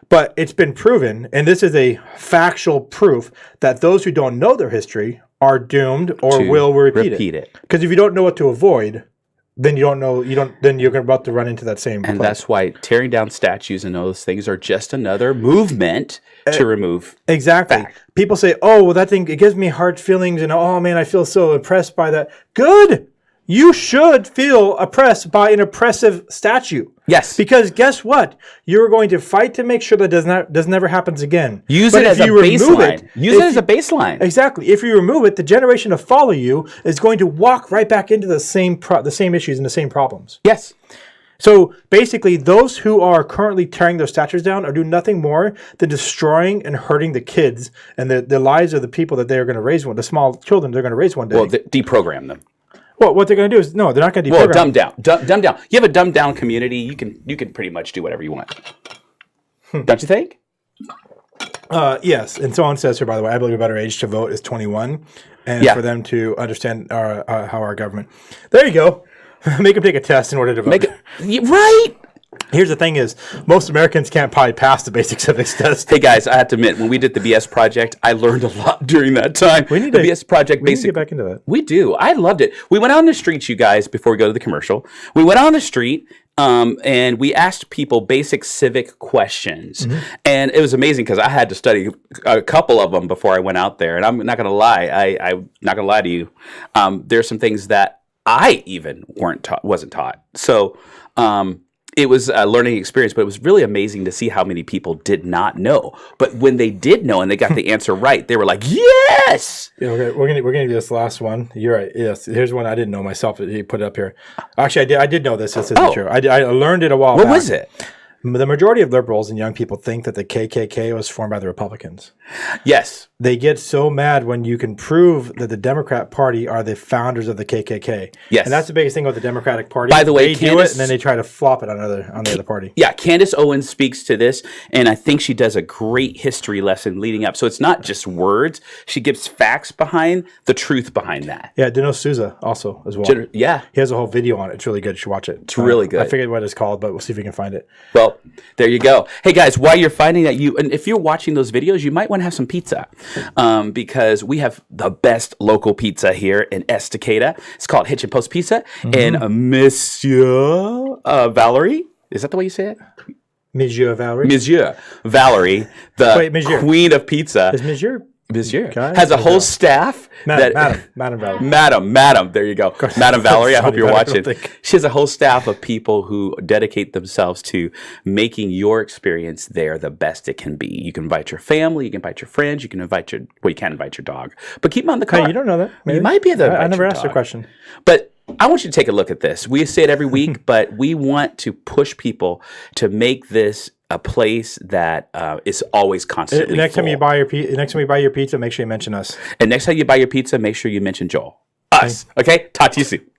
But it's been proven, and this is a factual proof, that those who don't know their history are doomed or will repeat it. Because if you don't know what to avoid, then then you're about to run into that same And place. that's why tearing down statues and those things are just another movement to remove. Exactly. fact. People say, "Oh, well, that thing, it gives me hard feelings," and "Oh man, I feel so impressed by that." Good. You should feel oppressed by an oppressive statue. Yes. Because guess what? You're going to fight to make sure that does never happens again. Use But it if as a you remove baseline. Use it as a baseline. Exactly. If you remove it, the generation to follow you is going to walk right back into the same issues and the same problems. Yes. So basically, those who are currently tearing those statues down are doing nothing more than destroying and hurting the kids and the lives of the people that they are going to raise the small children they're going to raise one day. Well, deprogram them. Well, what they're going to do is they're not going to deprogram. Well, dumb down. Dumb down. You have a dumbed down community. You can pretty much do whatever you want. Don't you think? Yes, and someone says here, by the way, I believe a better age to vote is 21, and Yeah. for them to understand how our government. There you go. Make them take a test in order to vote. Right. Here's the thing: is most Americans can't probably pass the basic civics test. Hey guys, I have to admit, when we did the BS project, I learned a lot during that time. We need the to- BS project. We need to get back into that. We do. I loved it. We went out on the streets, you guys, before we go to the commercial. We went out on the street and we asked people basic civic questions. And it was amazing because I had to study a couple of them before I went out there. And I'm not going to lie. I'm not going to lie to you. There's some things that I even wasn't taught. So it was a learning experience, but it was really amazing to see how many people did not know. But when they did know and they got the answer right, they were like, "Yes!" Yeah, we're gonna do this last one. You're right. Yes, here's one I didn't know myself. He put it up here. Actually, I did know this. This isn't true. I learned it a while back. What was it? The majority of liberals and young people think that the KKK was formed by the Republicans. Yes. They get so mad when you can prove that the Democrat Party are the founders of the KKK. Yes. And that's the biggest thing with the Democratic Party. By the way, they do it Candace- and then they try to flop it on the other party. Yeah, Candace Owens speaks to this, and I think she does a great history lesson leading up. So it's not just words; she gives facts behind the truth behind that. Yeah, Dino Souza also as well. Yeah, He has a whole video on it. It's really good. You should watch it. It's really good. I forget what it's called, but we'll see if we can find it. well, there you go. Hey guys, while you're finding that, and if you're watching those videos, you might want to have some pizza, because we have the best local pizza here in Estacada. It's called Hitch and Post Pizza, and Monsieur Valerie. Is that the way you say it? Monsieur Valerie. Monsieur Valerie, the Wait, Monsieur. queen of pizza. Is Monsieur? Monsieur Guy has a or whole girl? staff. Madam Valerie. Madam. There you go. Madam Valerie, I hope Sorry, you're but I watching. don't think- She has a whole staff of people who dedicate themselves to making your experience there the best it can be. You can invite your family, you can invite your friends, you can invite you can't invite your dog, but keep them on the car. Hey, you don't know that. You might be able to I invite never your asked a dog. question. But I want you to take a look at this. We say it every week, but we want to push people to make this a place that is always constantly Next time full. you buy your pizza, make sure you mention us. And next time you buy your pizza, make sure you mention Joel. Us. Okay? Talk to you soon.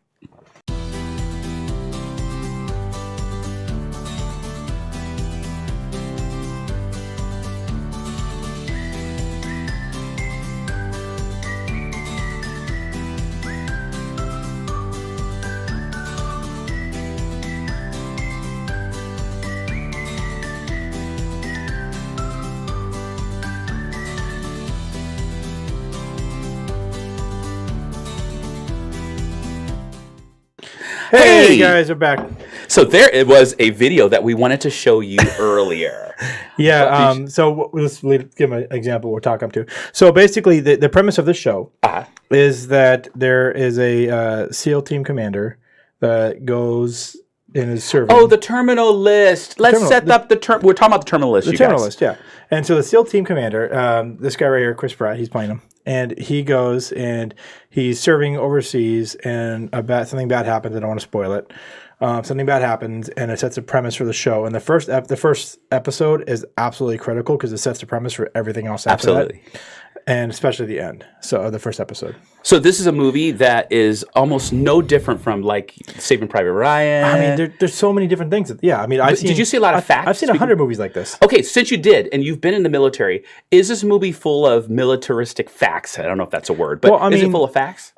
Hey guys, we're back. So there it was a video that we wanted to show you earlier. Yeah. So let's give an example we're talking up to. So basically, the premise of the show is that there is a SEAL team commander that goes and is serving. Oh, the terminal list. Let's set up the term. We're talking about the terminal list. The terminal list, yeah. And so the SEAL team commander, this guy right here, Chris Pratt, he's playing him, and he goes and he's serving overseas, and something bad happens. I don't want to spoil it. Something bad happens, and it sets a premise for the show. And the first episode is absolutely critical because it sets the premise for everything else after that. And especially the end. So the first episode. So this is a movie that is almost no different from like Saving Private Ryan. I mean, there's so many different things. Yeah, I mean, did you see a lot of facts? I've seen 100 movies like this. Okay, since you did, and you've been in the military, is this movie full of militaristic facts? I don't know if that's a word, but is it full of facts?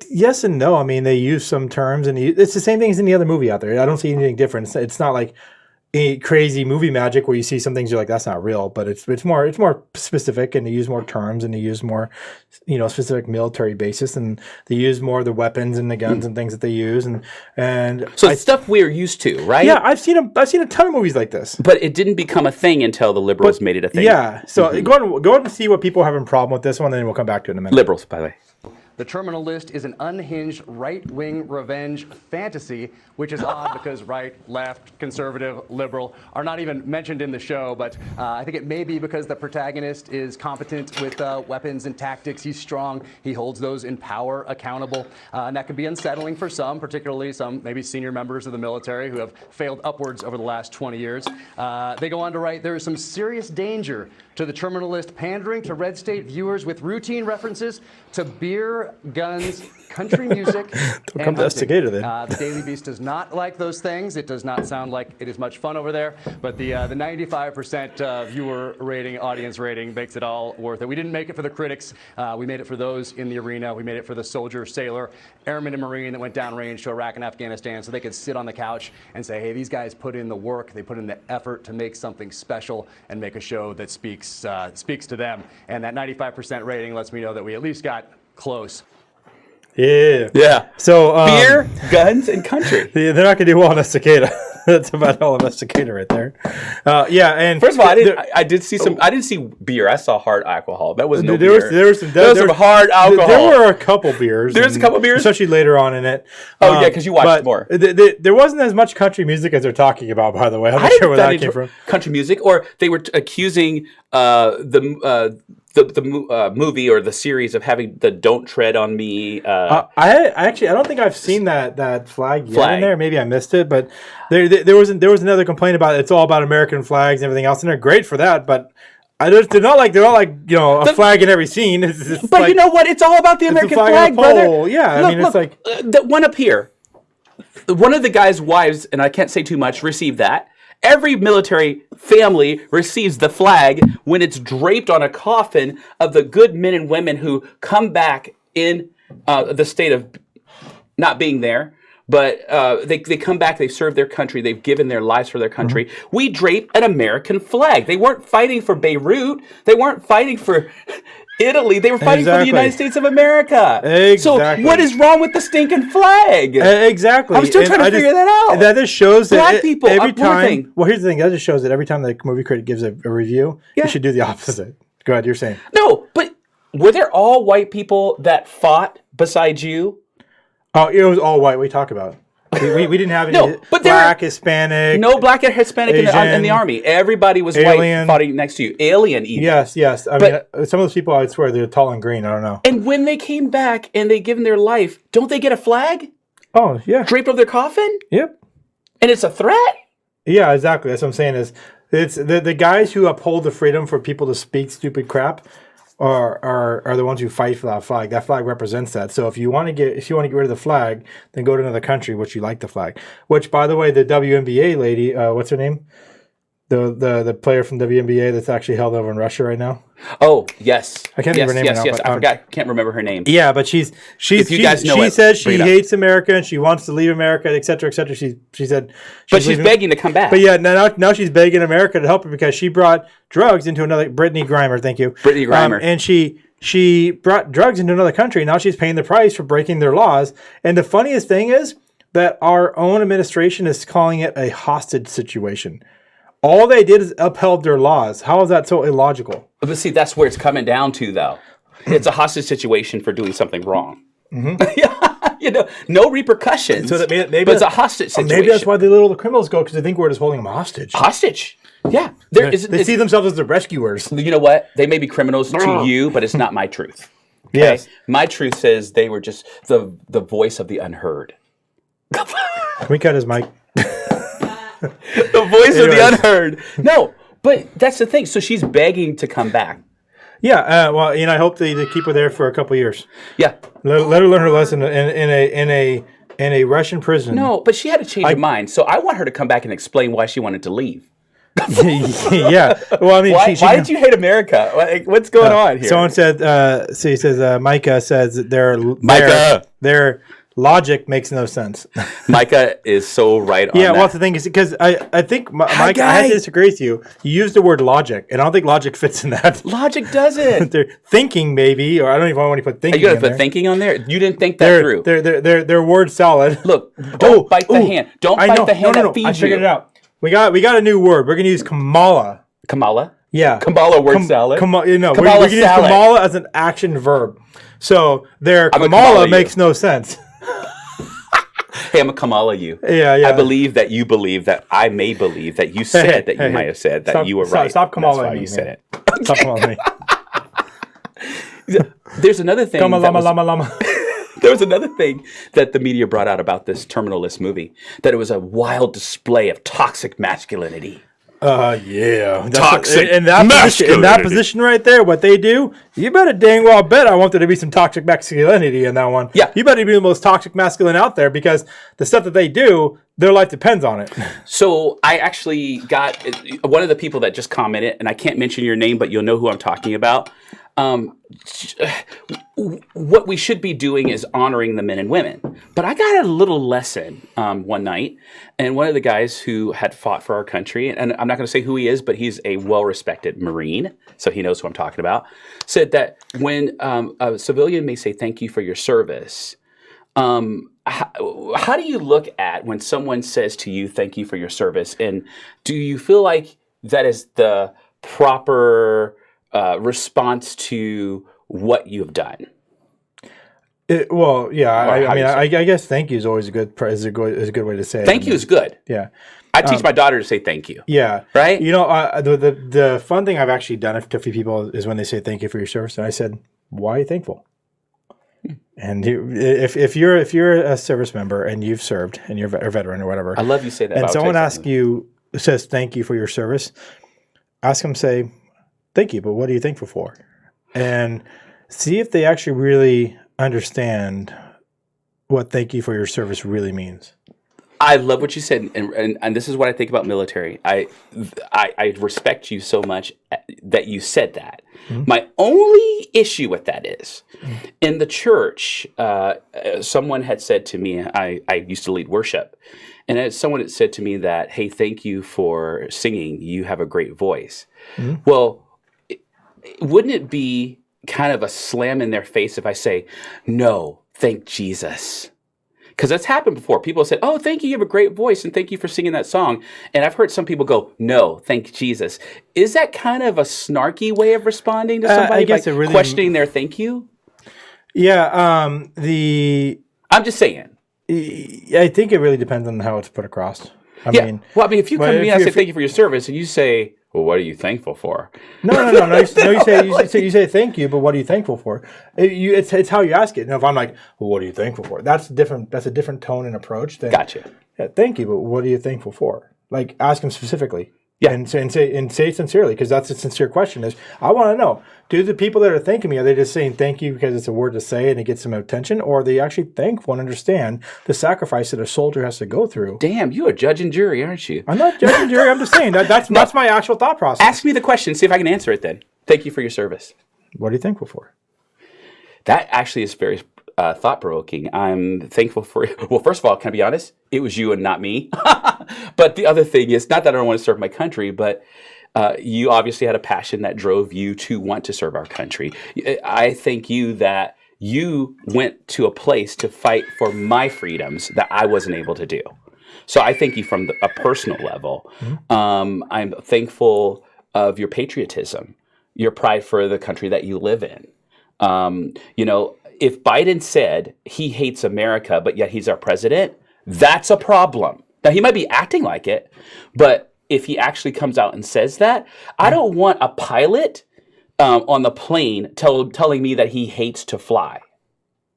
Yes and no. I mean, they use some terms, and it's the same thing as any other movie out there. I don't see anything different. It's not like a crazy movie magic where you see some things you're like, that's not real, but it's more specific, and they use more terms, and they use more specific military basis, and they use more of the weapons and the guns and things that they use, and so it's stuff we're used to, right? Yeah, I've seen a ton of movies like this, but it didn't become a thing until the liberals made it a thing. Yeah, so go on and see what people have a problem with this one, and then we'll come back to it in a minute. Liberals, by the way. The terminal list is an unhinged right-wing revenge fantasy, which is odd because right, left, conservative, liberal are not even mentioned in the show, but I think it may be because the protagonist is competent with weapons and tactics. He's strong. He holds those in power accountable, and that can be unsettling for some, particularly some maybe senior members of the military who have failed upwards over the last 20 years. They go on to write, there is some serious danger to the terminal list pandering to red state viewers with routine references to beer, guns, country music, and come to Estigator then. The Daily Beast does not like those things. It does not sound like it is much fun over there, but the 95% viewer rating, audience rating, makes it all worth it. We didn't make it for the critics. We made it for those in the arena. We made it for the soldier, sailor, airman, and marine that went downrange to Iraq and Afghanistan so they could sit on the couch and say, hey, these guys put in the work. They put in the effort to make something special and make a show that speaks to them. And that 95% rating lets me know that we at least got close. Yeah. So beer, guns, and country. They're not gonna do well on a cicada. That's about all of a cicada right there. Yeah, and first of all, I did see some. I didn't see beer. I saw hard alcohol. That was no beer. There was some hard alcohol. There were a couple beers. There's a couple beers, especially later on in it. Oh yeah, because you watched more. There wasn't as much country music as they're talking about. By the way, I'm not sure where that came from. Country music, or they were accusing the movie or the series of having the "Don't Tread on Me." I don't think I've seen that flag yet in there. Maybe I missed it, but there was another complaint about it's all about American flags and everything else, and they're great for that, but. They're not like a flag in every scene. But like, you know what? It's all about the American flag, brother. Yeah, I mean, it's like the one up here. One of the guy's wives, and I can't say too much, received that. Every military family receives the flag when it's draped on a coffin of the good men and women who come back in the state of not being there. But they come back, they've served their country, they've given their lives for their country. Mm-hmm. We drape an American flag. They weren't fighting for Beirut. They weren't fighting for Italy. They were fighting for the United States of America. Exactly. So what is wrong with the stinking flag? Exactly. I'm still trying to figure that out. That just shows that Black people, every time. Well, here's the thing. That just shows that every time the movie critic gives a review, you should do the opposite. Go ahead. You're saying. No, but were there all white people that fought besides you? Oh, it was all white. What are you talking about? We didn't have any black, Hispanic. No black and Hispanic in the army. Everybody was alien, white fighting next to you. Alien even. Yes. I mean, some of those people, I swear, they're tall and green. I don't know. And when they came back and they given their life, don't they get a flag? Oh, yeah. Draped over their coffin? Yep. And it's a threat? Yeah, exactly. That's what I'm saying is it's the guys who uphold the freedom for people to speak stupid crap are the ones who fight for that flag. That flag represents that. So if you want to get rid of the flag, then go to another country which you like the flag. Which, by the way, the WNBA lady, what's her name? The player from WNBA that's actually held over in Russia right now. Oh yes, I can't remember her name now. Yes, I forgot. Can't remember her name. Yeah, but she says she hates America and she wants to leave America, et cetera, et cetera. She said, but she's begging to come back. But yeah, now she's begging America to help her because she brought drugs into another. Brittany Griner, thank you. Brittany Griner, and she brought drugs into another country. Now she's paying the price for breaking their laws. And the funniest thing is, that our own administration is calling it a hostage situation. All they did is upheld their laws. How is that so illogical? But see, that's where it's coming down to, though. It's a hostage situation for doing something wrong. No repercussions. So that maybe but it's a hostage situation. Maybe that's why they let all the criminals go, because they think we're just holding them hostage. Hostage. Yeah. They see themselves as the rescuers. You know what? They may be criminals to you, but it's not my truth. Okay? Yes. My truth says they were just the voice of the unheard. Can we cut his mic? The voice of the unheard. No, but that's the thing. So she's begging to come back. Yeah, well, I hope they keep her there for a couple years. Yeah. Let her learn her lesson in a Russian prison. No, but she had to change her mind. So I want her to come back and explain why she wanted to leave. Yeah. Well, I mean, why did you hate America? What's going on here? Someone said, he says, Micah says that their logic makes no sense. Micah is so right on that. Well, the thing is, because I think, Micah, I have to disagree with you. You used the word logic, and I don't think logic fits in that. Logic doesn't. They're thinking, maybe, or I don't even want to put thinking. Are you going to put thinking on there? You didn't think that through. They're word salad. Look, don't bite the hand. Don't bite the hand that feeds you. I figured it out. We got a new word. We're going to use Kamala. Kamala? Yeah. Kamala word salad? We're going to use Kamala as an action verb. So Kamala makes no sense. Hey, I'm a Kamala you. Yeah. I believe that you believe that I may believe that you said that you might have said that you were right. Stop Kamala. That's why you said it. Stop Kamala. There's another thing. Lama. There was another thing that the media brought out about this Terminalist movie, that it was a wild display of toxic masculinity. Yeah. Toxic in that position right there, what they do, you better dang well bet I want there to be some toxic masculinity in that one. Yeah. You better be the most toxic masculine out there, because the stuff that they do, their life depends on it. So I actually got one of the people that just commented, and I can't mention your name, but you'll know who I'm talking about. What we should be doing is honoring the men and women. But I got a little lesson one night, and one of the guys who had fought for our country, and I'm not going to say who he is, but he's a well-respected Marine, so he knows who I'm talking about, said that when a civilian may say thank you for your service, how do you look at when someone says to you thank you for your service, and do you feel like that is the proper response to what you've done? I guess thank you is always a good way to say it. Thank you is good. Yeah. I teach my daughter to say thank you. Yeah. Right? The fun thing I've actually done to a few people is when they say thank you for your service, and I said, why are you thankful? And if you're a service member and you've served and you're a veteran or whatever, I love you say that. And someone says thank you for your service, ask them, say, thank you, but what are you thankful for? And see if they actually really understand what thank you for your service really means. I love what you said, and this is what I think about military. I respect you so much that you said that. Mm-hmm. My only issue with that is, in the church, someone had said to me, I used to lead worship, and someone had said to me that, hey, thank you for singing. You have a great voice. Mm-hmm. Well, wouldn't it be kind of a slam in their face if I say, no, thank Jesus? Because that's happened before. People said, oh, thank you have a great voice, and thank you for singing that song. And I've heard some people go, no, thank Jesus. Is that kind of a snarky way of responding to somebody by questioning their thank you? Yeah. I'm just saying. I think it really depends on how it's put across. I mean, if you come to me and I say thank you for your service, and you say, well, what are you thankful for? No. You say thank you, but what are you thankful for? It's how you ask it. Now, if I'm like, well, what are you thankful for? That's different. That's a different tone and approach. Gotcha. Yeah, thank you, but what are you thankful for? Like, ask them specifically. Yeah. And say sincerely, because that's a sincere question. Is I want to know, do the people that are thanking me, are they just saying thank you because it's a word to say and it gets some attention, or are they actually thankful and understand the sacrifice that a soldier has to go through? Damn, you're a judge and jury, aren't you? I'm not judge and jury. I'm just saying that's my actual thought process. Ask me the question, see if I can answer it then. Thank you for your service. What are you thankful for? That actually is very thought-provoking. I'm thankful for, well, first of all, can I be honest? It was you and not me. But the other thing is, not that I don't want to serve my country, but you obviously had a passion that drove you to want to serve our country. I thank you that you went to a place to fight for my freedoms that I wasn't able to do. So I thank you from a personal level. I'm thankful of your patriotism, your pride for the country that you live in. You know, if Biden said he hates America, but yet he's our president, that's a problem. Now, he might be acting like it, but if he actually comes out and says that, I don't want a pilot on the plane telling me that he hates to fly.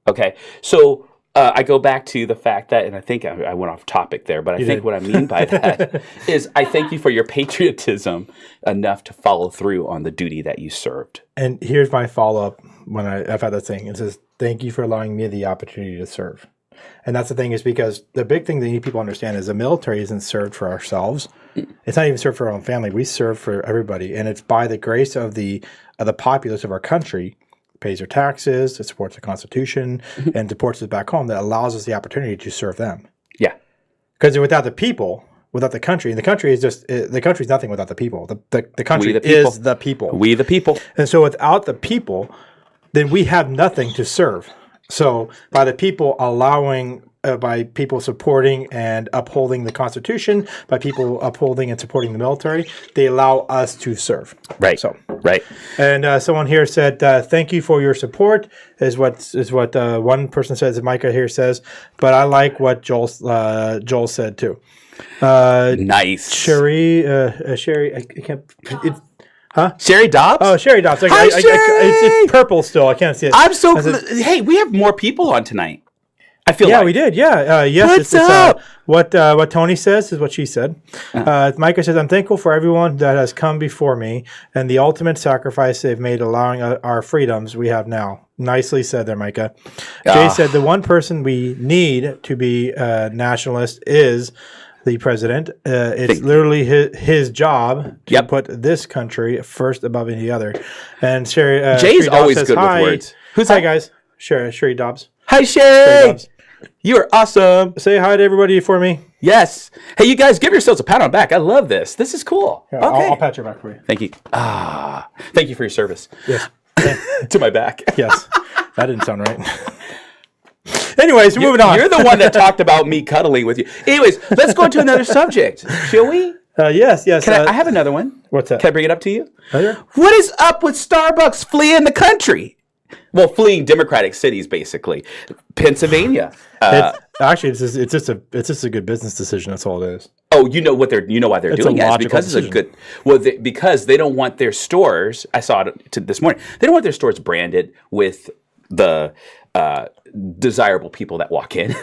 Okay, so I go back to the fact that, and I think I went off topic there, but I think what I mean by that is I thank you for your patriotism enough to follow through on the duty that you served. And here's my follow-up when I've had that thing. It says, thank you for allowing me the opportunity to serve. And that's the thing, is because the big thing that you need people to understand is the military isn't served for ourselves. It's not even served for our own family. We serve for everybody. And it's by the grace of the populace of our country, pays their taxes, it supports the Constitution, and supports us back home, that allows us the opportunity to serve them. Yeah. Because without the people, without the country, and the country is just, the country is nothing without the people. The country is the people. We the people. And so without the people, then we have nothing to serve. So by the people allowing, by people supporting and upholding the Constitution, by people upholding and supporting the military, they allow us to serve. Right. So right. And someone here said, "Thank you for your support." Is what one person says. Micah here says, but I like what Joel said too. Nice. Sherry, I can't. Huh? Sherry Dobbs? Oh, Sherry Dobbs. Hi, Sherry! It's purple still. I can't see it. I'm so hey, we have more people on tonight. I feel we did. Yeah. Yes. What's up? What Tony says is what she said. Micah says, I'm thankful for everyone that has come before me and the ultimate sacrifice they've made allowing our freedoms we have now. Nicely said there, Micah. Jay said, the one person we need to be nationalist is the president. It's literally his job to put this country first above any other. And Sherry, Jay's Sherry always says, good hi. with words. Who's hi, guys? Sherry Dobbs. Hi, Sherry. You are awesome. Say hi to everybody for me. Yes. Hey, you guys, give yourselves a pat on the back. I love this. This is cool. Yeah, okay. I'll pat your back for you. Thank you. Thank you for your service. Yes. To my back. Yes. That didn't sound right. Anyways, moving on. You're the one that talked about me cuddling with you. Anyways, let's go to another subject, shall we? Yes. I have another one. What's that? Can I bring it up to you? Sure. What is up with Starbucks fleeing the country? Well, fleeing democratic cities, basically. Pennsylvania. Actually, it's just a good business decision. That's all it is. Oh, you know why they're doing it? Because it's a good. Well, because they don't want their stores. I saw it this morning. They don't want their stores branded with the desirable people that walk in.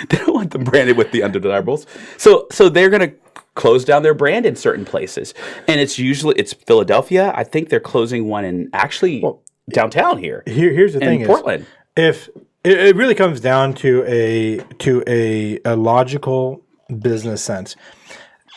They don't want them branded with the undesirables. So they're going to close down their brand in certain places, and it's Philadelphia. I think they're closing one in downtown here. Here's the thing: Portland. If it really comes down to a logical business sense,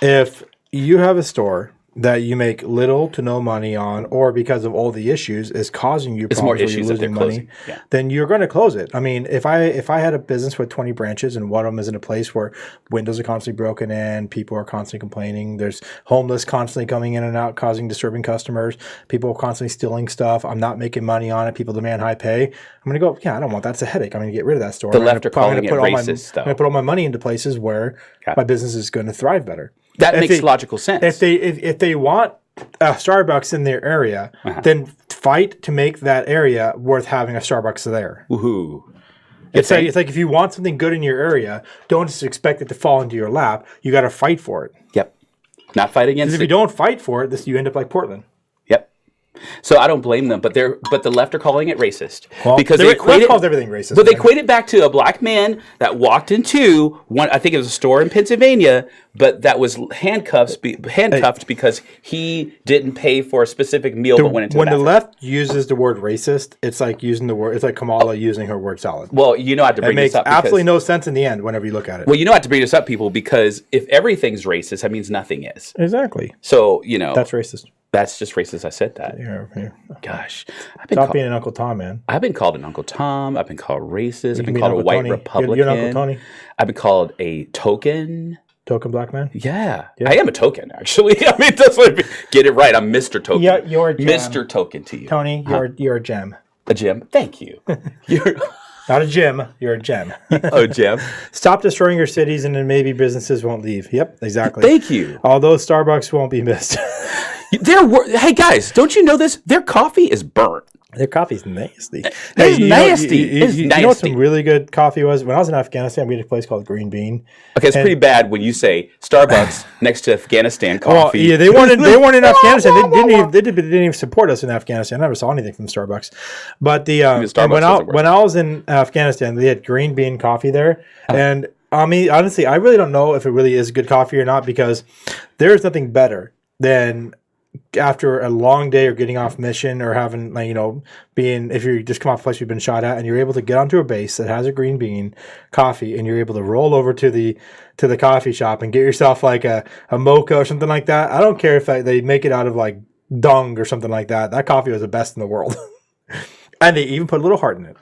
if you have a store that you make little to no money on, or because of all the issues is causing you problems, more issues you're losing that they're money, closing. then you're going to close it. I mean, if I had a business with 20 branches and one of them is in a place where windows are constantly broken in, people are constantly complaining, there's homeless constantly coming in and out, disturbing customers, people are constantly stealing stuff, I'm not making money on it, people demand high pay, I'm going to go, I don't want that. It's a headache. I'm going to get rid of that store. The left are calling it racist, though. I'm going to put all my money into places where my business is going to thrive better. That makes logical sense. If they want a Starbucks in their area, then fight to make that area worth having a Starbucks there. Woohoo! It's like if you want something good in your area, don't just expect it to fall into your lap. You got to fight for it. Yep. Not fight against it. If you don't fight for it, you end up like Portland. Yep. So I don't blame them, but the left are calling it racist because they calls everything racist. But they equate it back to a black man that walked into one. I think it was a store in Pennsylvania, but that was handcuffed because he didn't pay for a specific meal, but went into when the the left uses the word racist, it's like using the word. It's like Kamala using her word salad. Well, I have to bring this up. It makes absolutely no sense in the end whenever you look at it. Well, I have to bring this up, people, because if everything's racist, that means nothing is. Exactly. So that's racist. That's just racist. I said that. Yeah. Gosh, Stop being an Uncle Tom, man. I've been called an Uncle Tom. I've been called racist. I've been called a white Republican. You're an Uncle Tony. I've been called a token black man. Yeah. I am a token, actually. I mean, that's what get it right. I'm Mr. Token. Yeah, you're a gem. Mr. Token to you, Tony. You're a gem. A gem. Thank you. You're Not a gym. You're a gem. oh, gem. Stop destroying your cities, and then maybe businesses won't leave. Yep, exactly. Thank you. Although Starbucks won't be missed. Hey guys, don't you know this? Their coffee is burnt. Their coffee's nasty. It's you nasty. It's You know what nasty. some really good coffee was? When I was in Afghanistan, we had a place called Green Bean. Okay, it's pretty bad when you say Starbucks next to Afghanistan Well, coffee. yeah, they weren't in Afghanistan. They didn't even support us in Afghanistan. I never saw anything from Starbucks. But Starbucks and doesn't work. when I was in Afghanistan, they had Green Bean coffee there, and I mean, honestly, I really don't know if it really is good coffee or not, because there is nothing better than after a long day or getting off mission or having, like, being, if you just come off a place you've been shot at and you're able to get onto a base that has a Green Bean coffee and you're able to roll over to the coffee shop and get yourself like a mocha or something like that. I don't care if they make it out of like dung or something like that. That coffee was the best in the world. And they even put a little heart in it.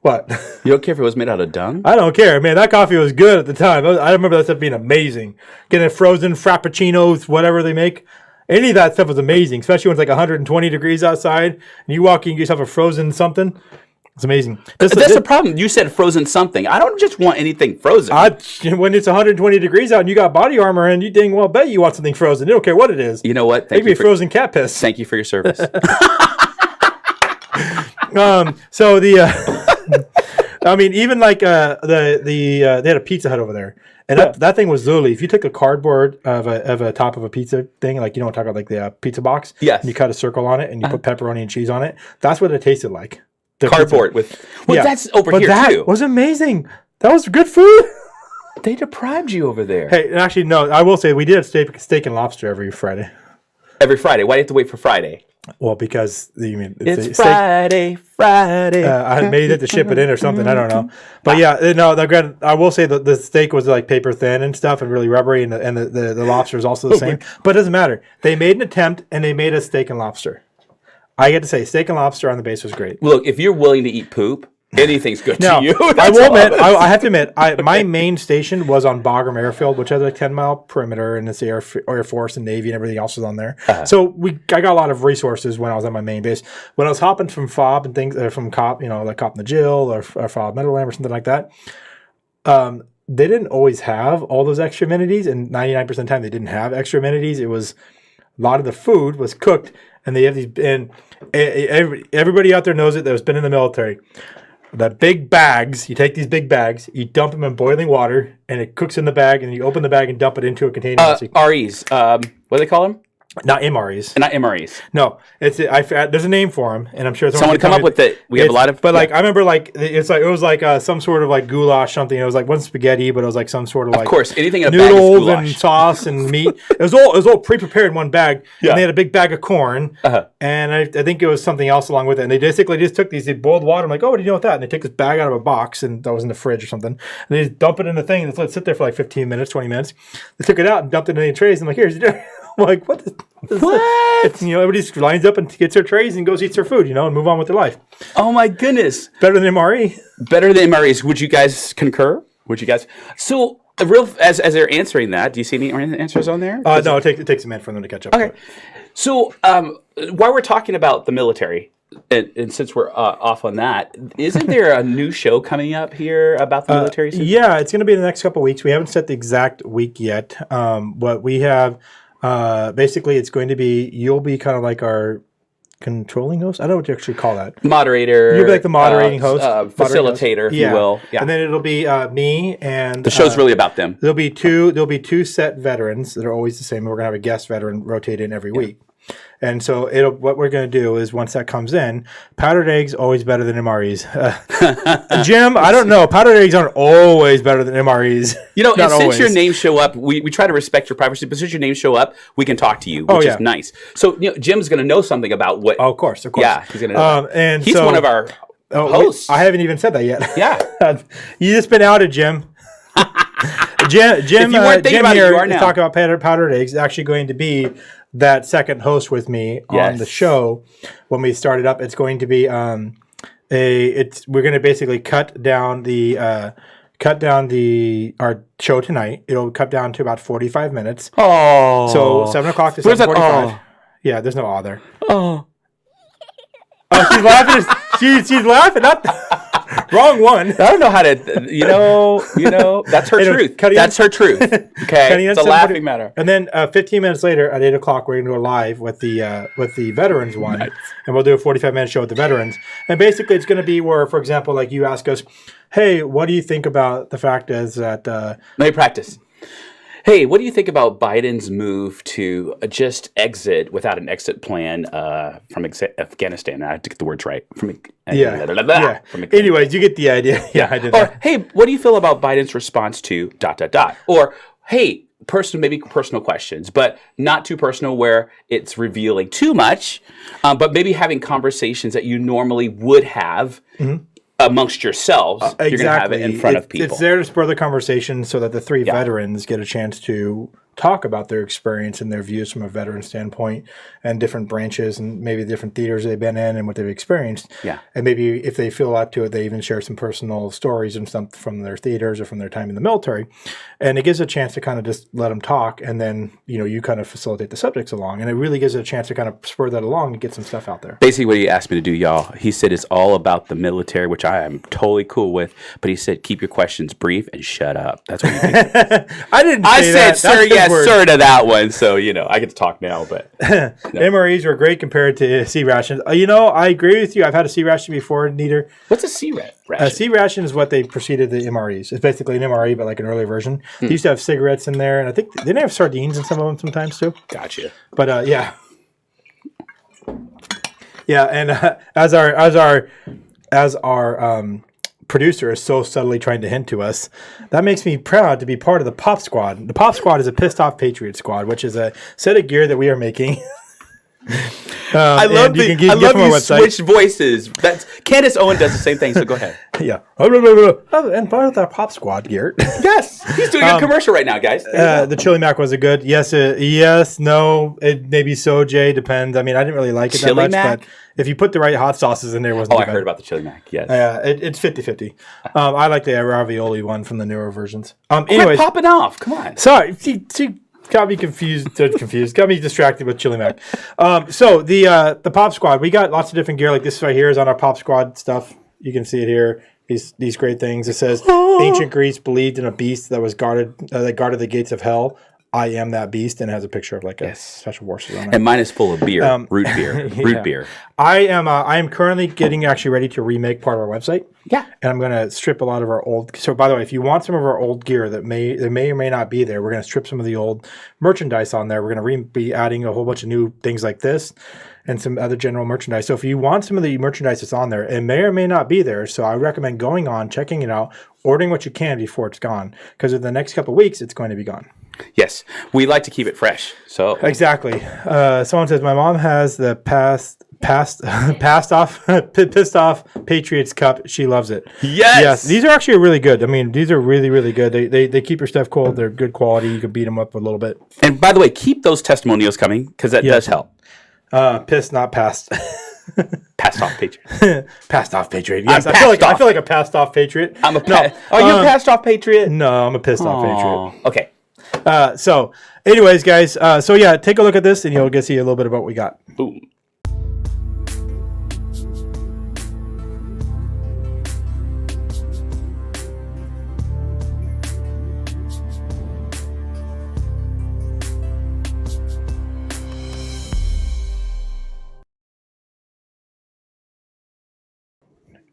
What? You don't care if it was made out of dung? I don't care, man. That coffee was good at the time. I remember that stuff being amazing. Getting frozen frappuccinos, whatever they make. Any of that stuff was amazing, especially when it's like 120 degrees outside and you walk in and get yourself a frozen something. It's amazing. That's the problem. You said frozen something. I don't just want anything frozen. When it's 120 degrees out and you got body armor and you dang well bet you want something frozen. You don't care what it is. You know what? Maybe frozen cat piss. Thank you for your service. So I mean, even like they had a Pizza Hut over there, and that thing was literally, if you took a cardboard of a top of a pizza thing, like, talk about like the pizza box, Yes. and you cut a circle on it and you put pepperoni and cheese on it. That's what it tasted like. The Cardboard pizza. that's over but here that too. was amazing. That was good food. They deprived you over there. Hey, actually, no, I will say we did have steak and lobster every Friday. Every Friday. Why do you have to wait for Friday? Well, because It's a steak. Friday. I made it to ship it in or something. I don't know. But yeah, no. I will say that the steak was like paper thin and stuff and really rubbery, and the lobster is also the same. But it doesn't matter. They made an attempt and they made a steak and lobster. I get to say, steak and lobster on the base was great. Look, if you're willing to eat poop, anything's good Now, to you. I will admit, I have to admit, my main station was on Bagram Airfield, which has a 10-mile perimeter, and it's the Air Force and Navy and everything else is on there. So I got a lot of resources when I was on my main base. When I was hopping from FOB and things, from COP, like COP in the Jill or FOB Meadowland or something like that, they didn't always have all those extra amenities, and 99% of the time they didn't have extra amenities. It was a lot of the food was cooked, and they have these, and everybody out there knows it that has been in the military. The big bags, you take these big bags, you dump them in boiling water, and it cooks in the bag, and you open the bag and dump it into a container. REs. What do they call them? Not MREs. Not MREs. No, there's a name for them, and I'm sure Someone come up with it. We have a lot of. But like I remember, it was like some sort of like goulash something. It was like wasn't spaghetti, but it was like some sort of like, of course, anything in a bag is noodles goulash. and sauce and meat. It was all pre-prepared in one bag. Yeah. And they had a big bag of corn, and I think it was something else along with it. And they basically just took they boiled water. I'm like, oh, what do you know with that? And they take this bag out of a box, and that was in the fridge or something. And they just dump it in the thing, and let it sit there for like 15 minutes, 20 minutes. They took it out and dumped it in the trays. And I'm like, here's your dinner. I'm like, what? Everybody just lines up and gets their trays and goes eats their food, and move on with their life. Oh my goodness! Better than MRE. Better than MREs. Would you guys concur? Would you guys? So, as they're answering that, do you see any answers on there? No, it takes a minute for them to catch up. Okay. So, while we're talking about the military, and since we're off on that, isn't there a new show coming up here about the military? Yeah, it's going to be in the next couple of weeks. We haven't set the exact week yet. What we have. Basically, it's going to be, you'll be kind of like our controlling host. I don't know what you actually call that. Moderator. You'll be like the moderating host. Facilitator, if you will. Yeah. And then it'll be me and... The show's really about them. There'll be two set veterans that are always the same. We're going to have a guest veteran rotate in every week. And so what we're going to do is once that comes in, powdered eggs always better than MREs. Jim, I don't know. Powdered eggs aren't always better than MREs. And since your names show up, we try to respect your privacy, but since your names show up, we can talk to you, which is nice. So Jim's going to know something about what... Oh, of course. Yeah, he's going to know. And he's one of our hosts. I haven't even said that yet. Yeah. You just been outed, Jim. Jim if you weren't thinking about here it, you are now. Talk about powdered eggs. Is actually going to be that second host with me on the show when we start it up. It's going to be we're going to basically cut down our show tonight. It'll cut down to about 45 minutes. Oh, so 7 o'clock to 7:45. Yeah, there's no awe there. Oh. Oh, she's laughing. She's laughing. Not wrong one. I don't know how to, that's her truth. That's her truth. Okay, it's a laughing matter. And then 15 minutes later at 8 o'clock, we're going to go live with the veterans one, and we'll do a 45-minute show with the veterans. And basically, it's going to be where, for example, like you ask us, hey, what do you think about the fact is that? Let me practice. Hey, what do you think about Biden's move to just exit without an exit plan from Afghanistan? I have to get the words right. Yeah. Anyways, you get the idea. Yeah, I did. Or, hey, what do you feel about Biden's response to ... Or, hey, maybe personal questions, but not too personal where it's revealing too much, but maybe having conversations that you normally would have amongst yourselves. Exactly. You're going to have it in front of people. It's there to spur the conversation so that the three veterans get a chance to talk about their experience and their views from a veteran standpoint and different branches and maybe different theaters they've been in and what they've experienced. Yeah. And maybe if they feel up to it, they even share some personal stories and stuff from their theaters or from their time in the military. And it gives a chance to kind of just let them talk. And then, you kind of facilitate the subjects along. And it really gives it a chance to kind of spur that along and get some stuff out there. Basically what he asked me to do, y'all, he said it's all about the military, which I am totally cool with. But he said, keep your questions brief and shut up. That's what he did. I said, sir, yes, sir, to that one. So, I get to talk now. But MREs were great compared to C rations. I agree with you. I've had a C ration before, neither. What's a C ration? A C ration is what they preceded the MREs. It's basically an MRE, but like an earlier version. They used to have cigarettes in there, and I think they have sardines in some of them sometimes too. Gotcha. But yeah. Yeah, and as our producer is so subtly trying to hint to us, that makes me proud to be part of the Pop Squad. The Pop Squad is a Pissed Off Patriot Squad, which is a set of gear that we are making. I love you switch voices. Candace Owen does the same thing, so go ahead. Yeah. And part of our Pop Squad gear. Yes. He's doing a commercial right now, guys. The chili mac was a good yes, no, it maybe so, Jay, depends. I mean, I didn't really like it chili that much, mac? But if you put the right hot sauces in there, it wasn't too I bad. heard about the chili mac, yes. It's 50-50. I like the ravioli one from the newer versions. Quit Anyways, popping off. Come on. sorry, she got me confused, got me distracted with chili mac. So the Pop Squad, we got lots of different gear. Like this right here is on our Pop Squad stuff. You can see it here. These great things. It says, ancient Greece believed in a beast that was guarded the gates of hell. I am that beast, and it has a picture of like a special horses on it. And mine is full of beer, root beer, beer. I am currently getting ready to remake part of our website. Yeah, and I'm going to strip a lot of our old. So, by the way, if you want some of our old gear that may or may not be there, we're going to strip some of the old merchandise on there. We're going to be adding a whole bunch of new things like this and some other general merchandise. So, if you want some of the merchandise that's on there, it may or may not be there. So, I recommend going on, checking it out, ordering what you can before it's gone, because in the next couple of weeks, it's going to be gone. Yes, we like to keep it fresh. So exactly. Someone says my mom has the pissed off Patriots cup. She loves it. Yes. These are actually really good. I mean, these are really, really good. They keep your stuff cold. They're good quality. You can beat them up a little bit. And by the way, keep those testimonials coming because that does help. Pissed, not passed. Passed off Patriot. Passed off Patriot. Yes, I feel like a passed off Patriot. Are you a passed off Patriot? No, I'm a pissed off Patriot. Okay. So, anyways, guys. So yeah, take a look at this, and you'll get to see a little bit about what we got. Boom.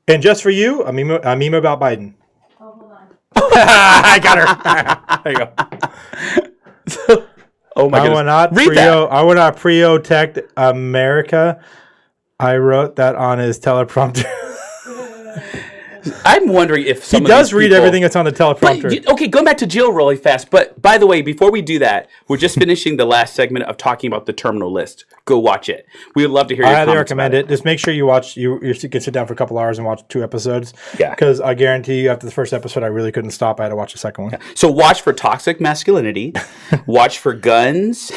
And just for you, a meme about Biden. Oh, hold on. I got her. There you go. Oh my goodness. I will not protect America. I wrote that on his teleprompter. I'm wondering if he does read everything that's on the teleprompter. Okay, going back to Jill really fast. But by the way, before we do that, we're just finishing the last segment of talking about the terminal list. Go watch it. We would love to hear your comments. I highly recommend it. Just make sure you watch. You can sit down for a couple hours and watch 2 episodes. Yeah. Because I guarantee you, after the first episode, I really couldn't stop. I had to watch the second one. Yeah. So watch for toxic masculinity. Watch for guns,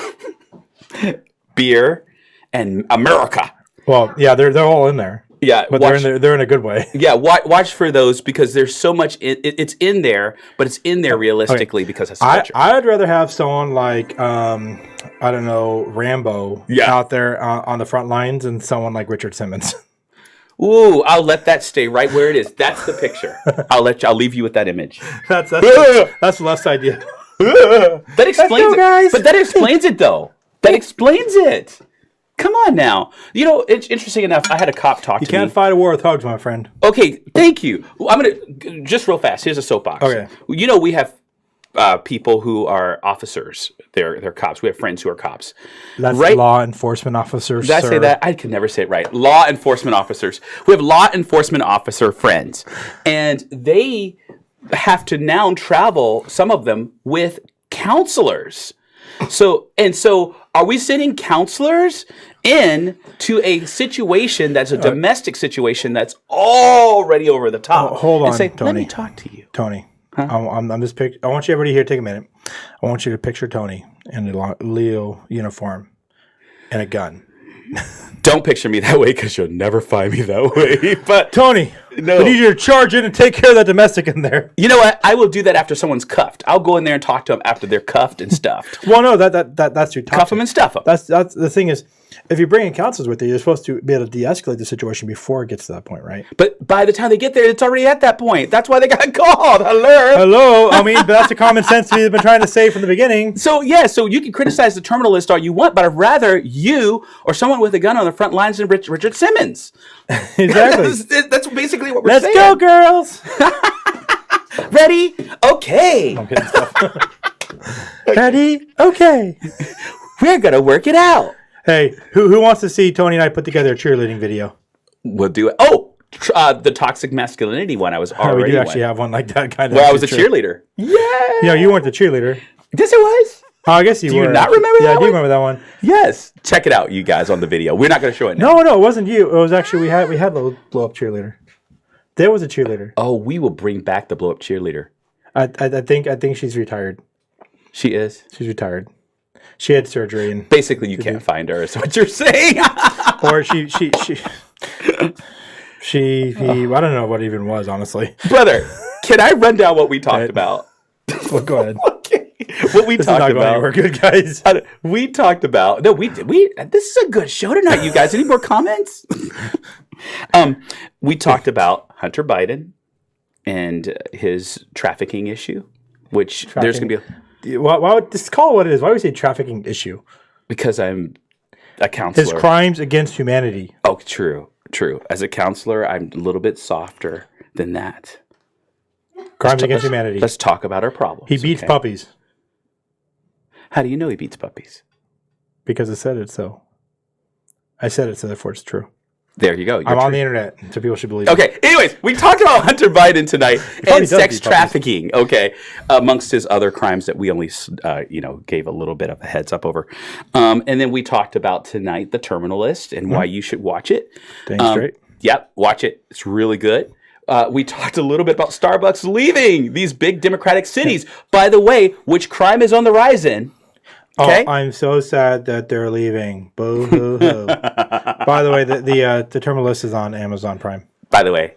beer, and America. Well, yeah, they're all in there. Yeah, but they're in a good way. Yeah, watch for those because there's so much. It's in there, but it's in there realistically because it's culture. I'd rather have someone like I don't know, Rambo out there on the front lines than someone like Richard Simmons. Ooh, I'll let that stay right where it is. That's the picture. I'll leave you with that image. That's the left idea. That explains go, it. guys. But that explains it, though. That explains it. Come on now. You know, it's interesting enough. I had a cop talk to me. You can't fight a war with hugs, my friend. Okay, thank you. I'm gonna just real fast. Here's a soapbox. Okay. You know, we have people who are officers. They're cops. We have friends who are cops. That's right? law enforcement officers. Did I say that? I could never say it right. Law enforcement officers. We have law enforcement officer friends, and they have to now travel. Some of them with counselors. So are we sending counselors in to a situation that's a domestic situation that's already over the top? Hold on, and say, Tony. Let me talk to you. Tony, I'm just I want you everybody here to take a minute. I want you to picture Tony in a Leo uniform and a gun. Don't picture me that way because you'll never find me that way. But Tony, no. I need you to charge in and take care of that domestic in there. You know what? I will do that after someone's cuffed. I'll go in there and talk to them after they're cuffed and stuffed. Well, no, that's your topic. Cuff them and stuff them. That's the thing is, if you're bringing counselors with you, you're supposed to be able to de-escalate the situation before it gets to that point, right? But by the time they get there, it's already at that point. That's why they got called. Hello. I mean, but that's a common sense we've been trying to say from the beginning. So you can criticize the terminalist all you want, but I'd rather you or someone with a gun on the front lines than Richard Simmons. Exactly. That's basically what we're Let's saying. go, girls. Ready? Okay. I'm kidding stuff. Ready? Okay. We're gonna work it out. Hey, who wants to see Tony and I put together a cheerleading video? We'll do it. Oh, the toxic masculinity one. I was already. We do actually have one like that kind of. Well, I was a cheerleader. Yeah. No, you weren't the cheerleader. Yes, it was. Oh, I guess you were. Do you not remember that Yeah, I do one? remember that one. Yes. Check it out, you guys, on the video. We're not going to show it now. No, it wasn't you. It was actually we had a blow up cheerleader. There was a cheerleader. Oh, we will bring back the blow up cheerleader. I think she's retired. She is. She's retired. She had surgery and Basically, you can't find her. Is what you're saying. or she I don't know what it even was, honestly. Brother, can I run down what we talked about? Well, go ahead. Okay. What we This talked is not going about. anywhere good, guys. We talked about. No, we. This is a good show tonight, you guys. Any more comments? We talked about Hunter Biden and his trafficking issue, which there's going to be. Why would just call it what it is? Why would we say trafficking issue? Because I'm a counselor. His crimes against humanity. Oh, true. As a counselor, I'm a little bit softer than that. Crimes against humanity. Let's talk about our problems. He beats puppies. How do you know he beats puppies? Because I said it so. I said it so, therefore it's true. There you go. I'm on the internet, so people should believe it. Okay, anyways, we talked about Hunter Biden tonight and does sex beat puppies. trafficking, okay, amongst his other crimes that we only, gave a little bit of a heads up over. And then we talked about tonight the Terminal List and why you should watch it. Dang straight. Yep, watch it. It's really good. We talked a little bit about Starbucks leaving these big democratic cities. By the way, which crime is on the rise in? Okay. Oh, I'm so sad that they're leaving. Boo hoo hoo. By the way, the Terminal List is on Amazon Prime. By the way.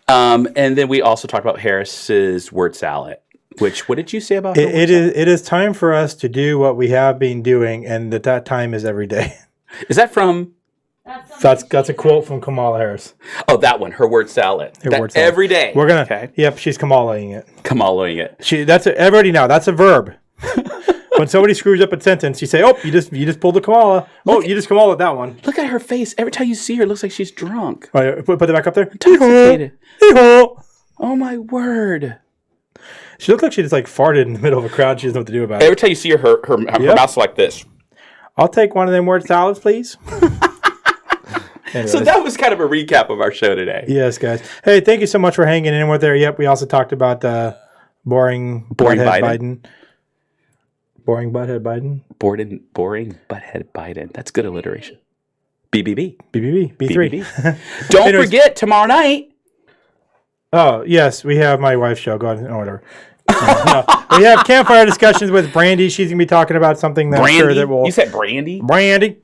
And then we also talked about Harris's word salad, which, what did you say about It is time for us to do what we have been doing, and that time is every day. Is that from? That's a quote from Kamala Harris. Oh, that one, her word salad. Her word salad. Every day. We're gonna. Okay. Yep, she's Kamalaing it. Kamalaing it. Everybody now. That's a verb. When somebody screws up a sentence, you say, "Oh, you just pulled the Kamala." You just Kamala that one. Look at her face. Every time you see her, it looks like she's drunk. Oh, yeah, put that back up there. Intoxicated. Hee-haw. Oh my word. She looked like she just like farted in the middle of a crowd. She doesn't know what to do about it. Every time you see her mouth's like this. I'll take one of them word salads, please. So that was kind of a recap of our show today. Yes, guys. Hey, thank you so much for hanging in with there. Yep, we also talked about boring Biden. Boring butthead Biden. Boring butthead Biden. That's good alliteration. BBB. B3. Don't Anyways. forget tomorrow night. Oh, yes, we have my wife's show. Go ahead. Oh, whatever. No. We have campfire discussions with Brandy. She's going to be talking about something that I'm sure that will... You said Brandy? Brandy.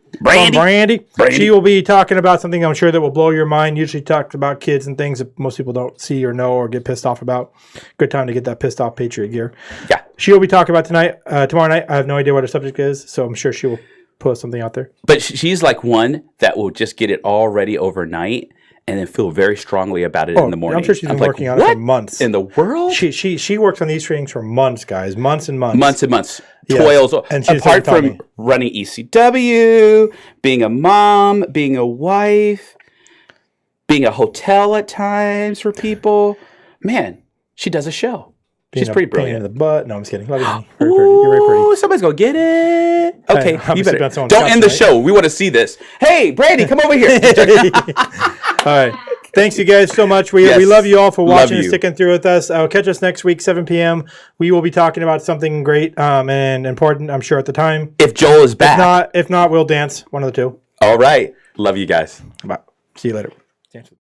She will be talking about something I'm sure that will blow your mind. Usually talks about kids and things that most people don't see or know or get pissed off about. Good time to get that pissed off Patriot gear. Yeah. She will be talking about tomorrow night. I have no idea what her subject is, so I'm sure she will post something out there. But she's like one that will just get it all ready overnight and then feel very strongly about it in the morning. I'm sure she's been like, working on it "What for months. in the world?" She works on these trainings for months, guys. Months and months. Months and months. Yes. Toils. And she Apart doesn't tell from me. running ECW, being a mom, being a wife, being a hotel at times for people. Man, she does a show. She's pretty Pain in brilliant. the butt. No, I'm just kidding. Love you, honey. Very pretty. You're very pretty. Ooh, somebody's gonna get it. Okay, I'm you sipping better on someone's don't couch end the tonight. show. We want to see this. Hey, Brandy, come over here. All right. Thanks, you guys, so much. We Yes. love you all for Love watching and you. sticking through with us. Catch us next week, 7 p.m. We will be talking about something great and important, I'm sure, at the time. If Joel is back. If not, we'll dance. One of the two. All right. Love you guys. Bye. See you later. Dance with